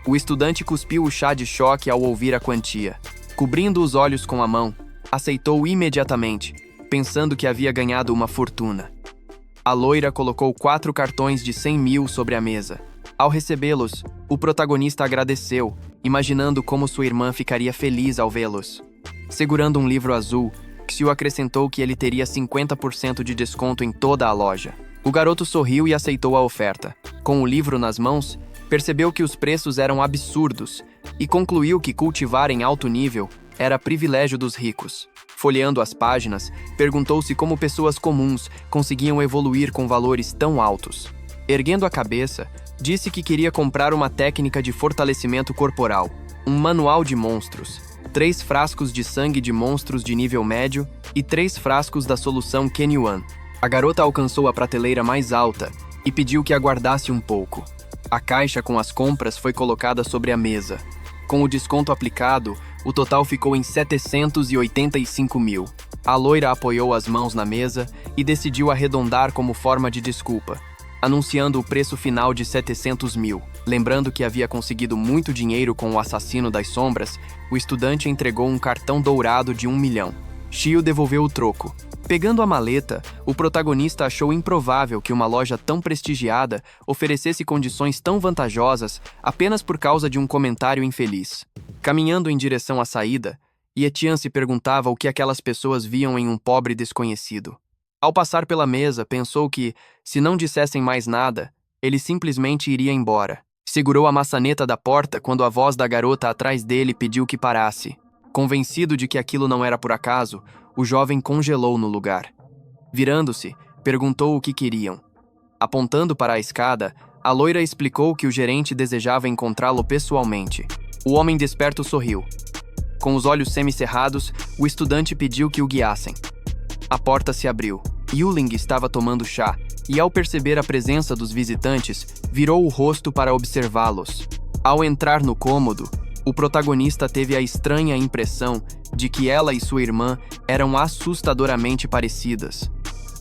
O estudante cuspiu o chá de choque ao ouvir a quantia. Cobrindo os olhos com a mão, aceitou imediatamente, pensando que havia ganhado uma fortuna. A loira colocou 4 cartões de 100 mil sobre a mesa. Ao recebê-los, o protagonista agradeceu, imaginando como sua irmã ficaria feliz ao vê-los. Segurando um livro azul, Xiu acrescentou que ele teria 50% de desconto em toda a loja. O garoto sorriu e aceitou a oferta. Com o livro nas mãos, percebeu que os preços eram absurdos e concluiu que cultivar em alto nível era privilégio dos ricos. Folheando as páginas, perguntou-se como pessoas comuns conseguiam evoluir com valores tão altos. Erguendo a cabeça, disse que queria comprar uma técnica de fortalecimento corporal, um manual de monstros, 3 frascos de sangue de monstros de nível médio e 3 frascos da solução Kenyuan. A garota alcançou a prateleira mais alta e pediu que aguardasse um pouco. A caixa com as compras foi colocada sobre a mesa. Com o desconto aplicado, o total ficou em 785 mil. A loira apoiou as mãos na mesa e decidiu arredondar como forma de desculpa, anunciando o preço final de 700 mil. Lembrando que havia conseguido muito dinheiro com o assassino das sombras, o estudante entregou um cartão dourado de 1 milhão. Xiu devolveu o troco. Pegando a maleta, o protagonista achou improvável que uma loja tão prestigiada oferecesse condições tão vantajosas apenas por causa de um comentário infeliz. Caminhando em direção à saída, Yetian se perguntava o que aquelas pessoas viam em um pobre desconhecido. Ao passar pela mesa, pensou que, se não dissessem mais nada, ele simplesmente iria embora. Segurou a maçaneta da porta quando a voz da garota atrás dele pediu que parasse. Convencido de que aquilo não era por acaso, o jovem congelou no lugar. Virando-se, perguntou o que queriam. Apontando para a escada, a loira explicou que o gerente desejava encontrá-lo pessoalmente. O homem desperto sorriu. Com os olhos semicerrados, o estudante pediu que o guiassem. A porta se abriu. Yuling estava tomando chá, e, ao perceber a presença dos visitantes, virou o rosto para observá-los. Ao entrar no cômodo, o protagonista teve a estranha impressão de que ela e sua irmã eram assustadoramente parecidas.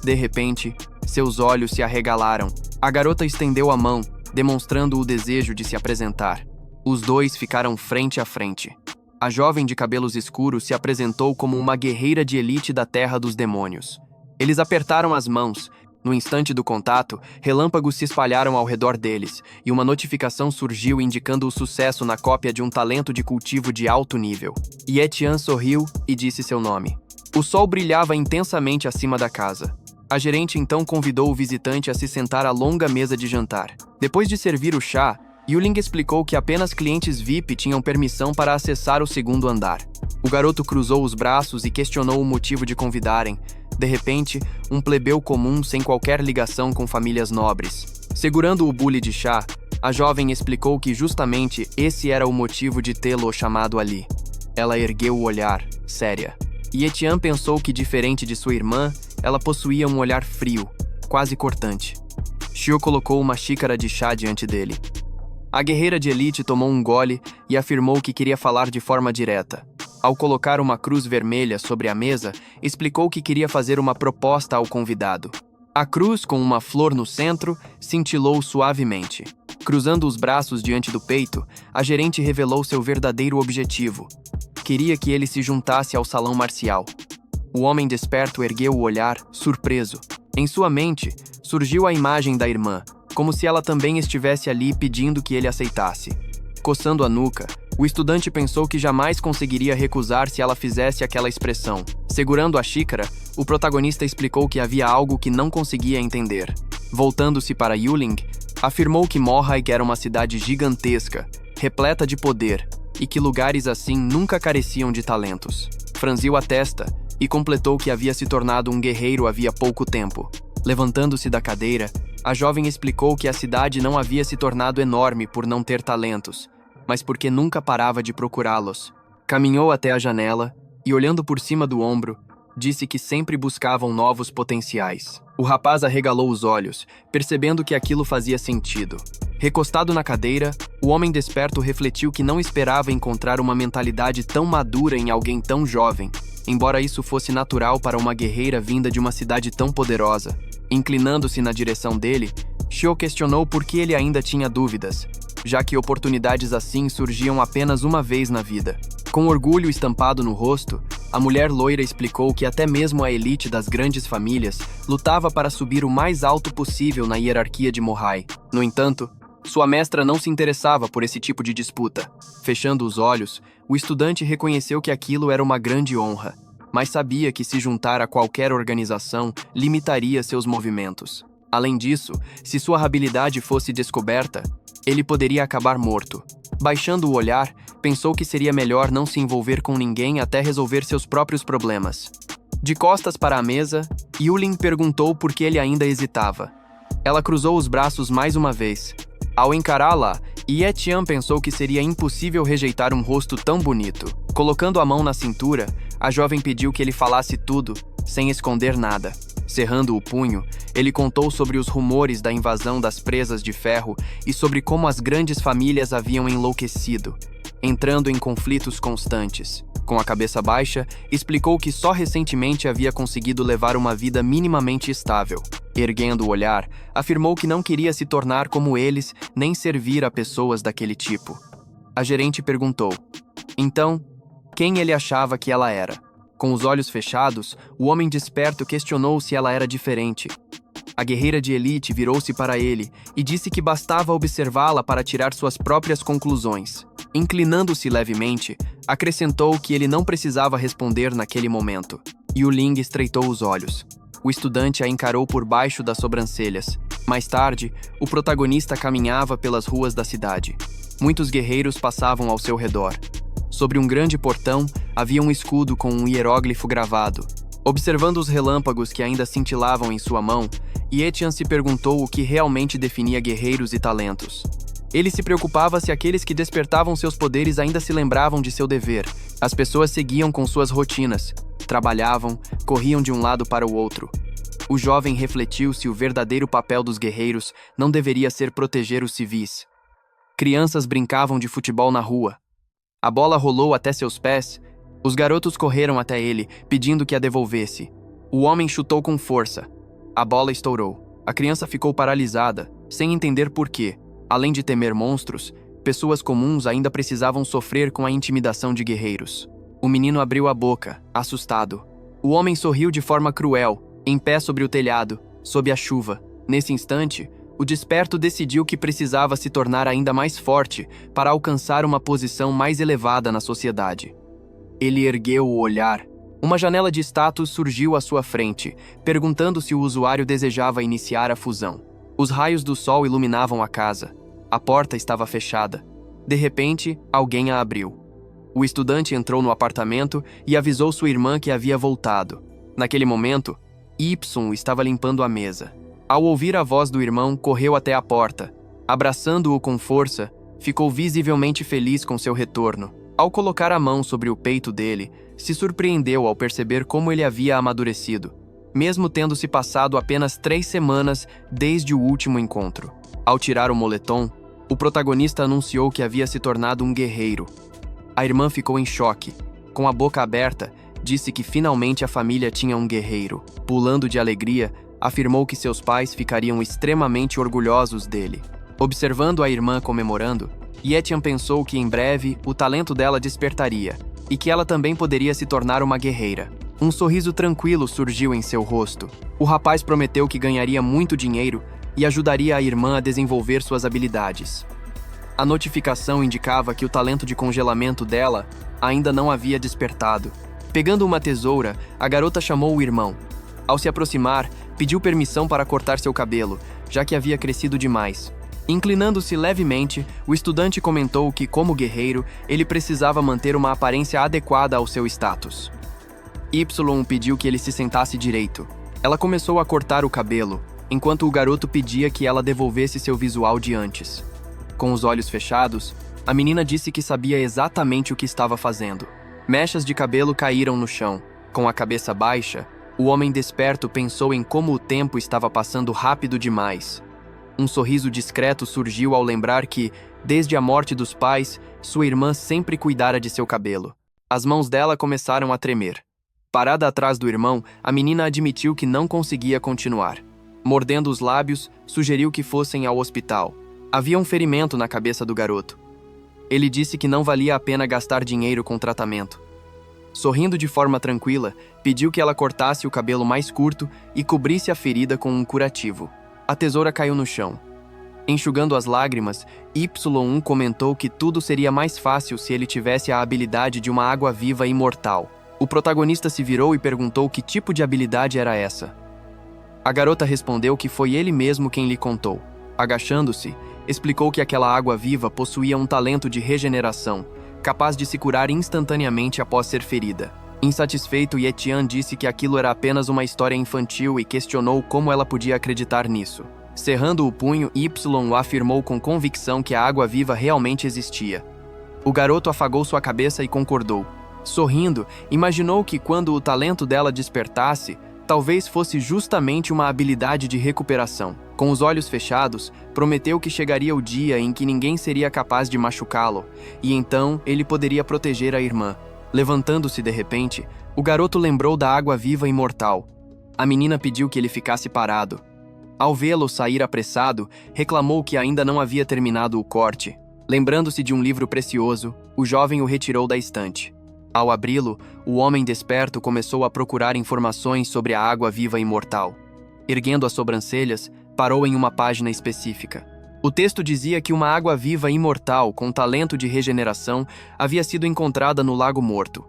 De repente, seus olhos se arregalaram. A garota estendeu a mão, demonstrando o desejo de se apresentar. Os dois ficaram frente a frente. A jovem de cabelos escuros se apresentou como uma guerreira de elite da Terra dos Demônios. Eles apertaram as mãos. No instante do contato, relâmpagos se espalharam ao redor deles, e uma notificação surgiu indicando o sucesso na cópia de um talento de cultivo de alto nível. Ye-Tian sorriu e disse seu nome. O sol brilhava intensamente acima da casa. A gerente então convidou o visitante a se sentar à longa mesa de jantar. Depois de servir o chá, Yuling explicou que apenas clientes VIP tinham permissão para acessar o segundo andar. O garoto cruzou os braços e questionou o motivo de convidarem. De repente, um plebeu comum sem qualquer ligação com famílias nobres. Segurando o bule de chá, a jovem explicou que justamente esse era o motivo de tê-lo chamado ali. Ela ergueu o olhar, séria. Ye-Tian pensou que, diferente de sua irmã, ela possuía um olhar frio, quase cortante. Xiao colocou uma xícara de chá diante dele. A guerreira de elite tomou um gole e afirmou que queria falar de forma direta. Ao colocar uma cruz vermelha sobre a mesa, explicou que queria fazer uma proposta ao convidado. A cruz, com uma flor no centro, cintilou suavemente. Cruzando os braços diante do peito, a gerente revelou seu verdadeiro objetivo. Queria que ele se juntasse ao salão marcial. O homem desperto ergueu o olhar, surpreso. Em sua mente, surgiu a imagem da irmã, como se ela também estivesse ali pedindo que ele aceitasse. Coçando a nuca, o estudante pensou que jamais conseguiria recusar se ela fizesse aquela expressão. Segurando a xícara, o protagonista explicou que havia algo que não conseguia entender. Voltando-se para Yuling, afirmou que Morhaig era uma cidade gigantesca, repleta de poder, e que lugares assim nunca careciam de talentos. Franziu a testa e completou que havia se tornado um guerreiro havia pouco tempo. Levantando-se da cadeira, a jovem explicou que a cidade não havia se tornado enorme por não ter talentos, mas porque nunca parava de procurá-los. Caminhou até a janela e, olhando por cima do ombro, disse que sempre buscavam novos potenciais. O rapaz arregalou os olhos, percebendo que aquilo fazia sentido. Recostado na cadeira, o homem desperto refletiu que não esperava encontrar uma mentalidade tão madura em alguém tão jovem, embora isso fosse natural para uma guerreira vinda de uma cidade tão poderosa. Inclinando-se na direção dele, Xiao questionou por que ele ainda tinha dúvidas, já que oportunidades assim surgiam apenas uma vez na vida. Com orgulho estampado no rosto, a mulher loira explicou que até mesmo a elite das grandes famílias lutava para subir o mais alto possível na hierarquia de Morhaig. No entanto, sua mestra não se interessava por esse tipo de disputa. Fechando os olhos, o estudante reconheceu que aquilo era uma grande honra, mas sabia que se juntar a qualquer organização limitaria seus movimentos. Além disso, se sua habilidade fosse descoberta, ele poderia acabar morto. Baixando o olhar, pensou que seria melhor não se envolver com ninguém até resolver seus próprios problemas. De costas para a mesa, Yuling perguntou por que ele ainda hesitava. Ela cruzou os braços mais uma vez. Ao encará-la, Ye-Tian pensou que seria impossível rejeitar um rosto tão bonito. Colocando a mão na cintura, a jovem pediu que ele falasse tudo, sem esconder nada. Cerrando o punho, ele contou sobre os rumores da invasão das presas de ferro e sobre como as grandes famílias haviam enlouquecido, entrando em conflitos constantes. Com a cabeça baixa, explicou que só recentemente havia conseguido levar uma vida minimamente estável. Erguendo o olhar, afirmou que não queria se tornar como eles, nem servir a pessoas daquele tipo. A gerente perguntou, então, quem ele achava que ela era? Com os olhos fechados, o homem desperto questionou se ela era diferente. A guerreira de elite virou-se para ele e disse que bastava observá-la para tirar suas próprias conclusões. Inclinando-se levemente, acrescentou que ele não precisava responder naquele momento. Yuling estreitou os olhos. O estudante a encarou por baixo das sobrancelhas. Mais tarde, o protagonista caminhava pelas ruas da cidade. Muitos guerreiros passavam ao seu redor. Sobre um grande portão, havia um escudo com um hieróglifo gravado. Observando os relâmpagos que ainda cintilavam em sua mão, Ye-Tian se perguntou o que realmente definia guerreiros e talentos. Ele se preocupava se aqueles que despertavam seus poderes ainda se lembravam de seu dever. As pessoas seguiam com suas rotinas, trabalhavam, corriam de um lado para o outro. O jovem refletiu se o verdadeiro papel dos guerreiros não deveria ser proteger os civis. Crianças brincavam de futebol na rua. A bola rolou até seus pés. Os garotos correram até ele, pedindo que a devolvesse. O homem chutou com força. A bola estourou. A criança ficou paralisada, sem entender por quê. Além de temer monstros, pessoas comuns ainda precisavam sofrer com a intimidação de guerreiros. O menino abriu a boca, assustado. O homem sorriu de forma cruel, em pé sobre o telhado, sob a chuva. Nesse instante, o desperto decidiu que precisava se tornar ainda mais forte para alcançar uma posição mais elevada na sociedade. Ele ergueu o olhar. Uma janela de status surgiu à sua frente, perguntando se o usuário desejava iniciar a fusão. Os raios do sol iluminavam a casa. A porta estava fechada. De repente, alguém a abriu. O estudante entrou no apartamento e avisou sua irmã que havia voltado. Naquele momento, Y estava limpando a mesa. Ao ouvir a voz do irmão, correu até a porta. Abraçando-o com força, ficou visivelmente feliz com seu retorno. Ao colocar a mão sobre o peito dele, se surpreendeu ao perceber como ele havia amadurecido, mesmo tendo se passado apenas 3 semanas desde o último encontro. Ao tirar o moletom, o protagonista anunciou que havia se tornado um guerreiro. A irmã ficou em choque. Com a boca aberta, disse que finalmente a família tinha um guerreiro. Pulando de alegria, afirmou que seus pais ficariam extremamente orgulhosos dele. Observando a irmã comemorando, Yetian pensou que em breve o talento dela despertaria e que ela também poderia se tornar uma guerreira. Um sorriso tranquilo surgiu em seu rosto. O rapaz prometeu que ganharia muito dinheiro e ajudaria a irmã a desenvolver suas habilidades. A notificação indicava que o talento de congelamento dela ainda não havia despertado. Pegando uma tesoura, a garota chamou o irmão. Ao se aproximar, pediu permissão para cortar seu cabelo, já que havia crescido demais. Inclinando-se levemente, o estudante comentou que, como guerreiro, ele precisava manter uma aparência adequada ao seu status. Y pediu que ele se sentasse direito. Ela começou a cortar o cabelo, enquanto o garoto pedia que ela devolvesse seu visual de antes. Com os olhos fechados, a menina disse que sabia exatamente o que estava fazendo. Mechas de cabelo caíram no chão. Com a cabeça baixa, o homem desperto pensou em como o tempo estava passando rápido demais. Um sorriso discreto surgiu ao lembrar que, desde a morte dos pais, sua irmã sempre cuidara de seu cabelo. As mãos dela começaram a tremer. Parada atrás do irmão, a menina admitiu que não conseguia continuar. Mordendo os lábios, sugeriu que fossem ao hospital. Havia um ferimento na cabeça do garoto. Ele disse que não valia a pena gastar dinheiro com tratamento. Sorrindo de forma tranquila, pediu que ela cortasse o cabelo mais curto e cobrisse a ferida com um curativo. A tesoura caiu no chão. Enxugando as lágrimas, Y comentou que tudo seria mais fácil se ele tivesse a habilidade de uma água-viva imortal. O protagonista se virou e perguntou que tipo de habilidade era essa. A garota respondeu que foi ele mesmo quem lhe contou. Agachando-se, explicou que aquela água-viva possuía um talento de regeneração, capaz de se curar instantaneamente após ser ferida. Insatisfeito, Yetian disse que aquilo era apenas uma história infantil e questionou como ela podia acreditar nisso. Cerrando o punho, Y afirmou com convicção que a água-viva realmente existia. O garoto afagou sua cabeça e concordou. Sorrindo, imaginou que quando o talento dela despertasse, talvez fosse justamente uma habilidade de recuperação. Com os olhos fechados, prometeu que chegaria o dia em que ninguém seria capaz de machucá-lo, e então ele poderia proteger a irmã. Levantando-se de repente, o garoto lembrou da água-viva imortal. A menina pediu que ele ficasse parado. Ao vê-lo sair apressado, reclamou que ainda não havia terminado o corte. Lembrando-se de um livro precioso, o jovem o retirou da estante. Ao abri-lo, o homem desperto começou a procurar informações sobre a água-viva imortal. Erguendo as sobrancelhas, parou em uma página específica. O texto dizia que uma água-viva imortal com talento de regeneração havia sido encontrada no Lago Morto.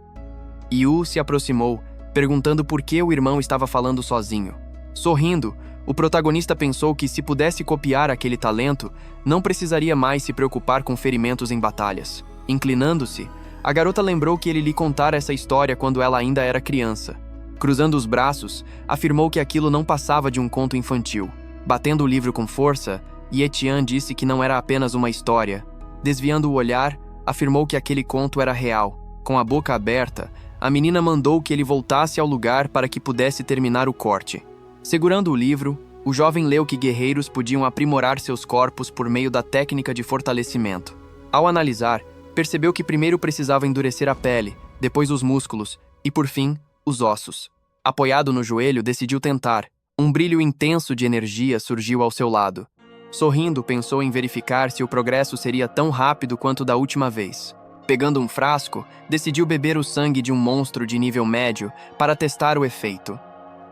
Yu se aproximou, perguntando por que o irmão estava falando sozinho. Sorrindo, o protagonista pensou que se pudesse copiar aquele talento, não precisaria mais se preocupar com ferimentos em batalhas. Inclinando-se, a garota lembrou que ele lhe contara essa história quando ela ainda era criança. Cruzando os braços, afirmou que aquilo não passava de um conto infantil. Batendo o livro com força, Yetian disse que não era apenas uma história. Desviando o olhar, afirmou que aquele conto era real. Com a boca aberta, a menina mandou que ele voltasse ao lugar para que pudesse terminar o corte. Segurando o livro, o jovem leu que guerreiros podiam aprimorar seus corpos por meio da técnica de fortalecimento. Ao analisar, percebeu que primeiro precisava endurecer a pele, depois os músculos e, por fim, os ossos. Apoiado no joelho, decidiu tentar. Um brilho intenso de energia surgiu ao seu lado. Sorrindo, pensou em verificar se o progresso seria tão rápido quanto da última vez. Pegando um frasco, decidiu beber o sangue de um monstro de nível médio para testar o efeito.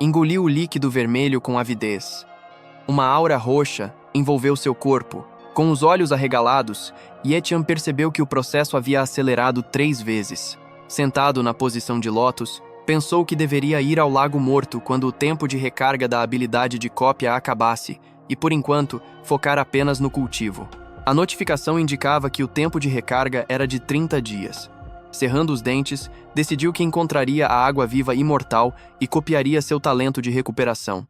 Engoliu o líquido vermelho com avidez. Uma aura roxa envolveu seu corpo. Com os olhos arregalados, Yetian percebeu que o processo havia acelerado 3 vezes. Sentado na posição de lótus, pensou que deveria ir ao Lago Morto quando o tempo de recarga da habilidade de cópia acabasse e, por enquanto, focar apenas no cultivo. A notificação indicava que o tempo de recarga era de 30 dias. Cerrando os dentes, decidiu que encontraria a água-viva imortal e copiaria seu talento de recuperação.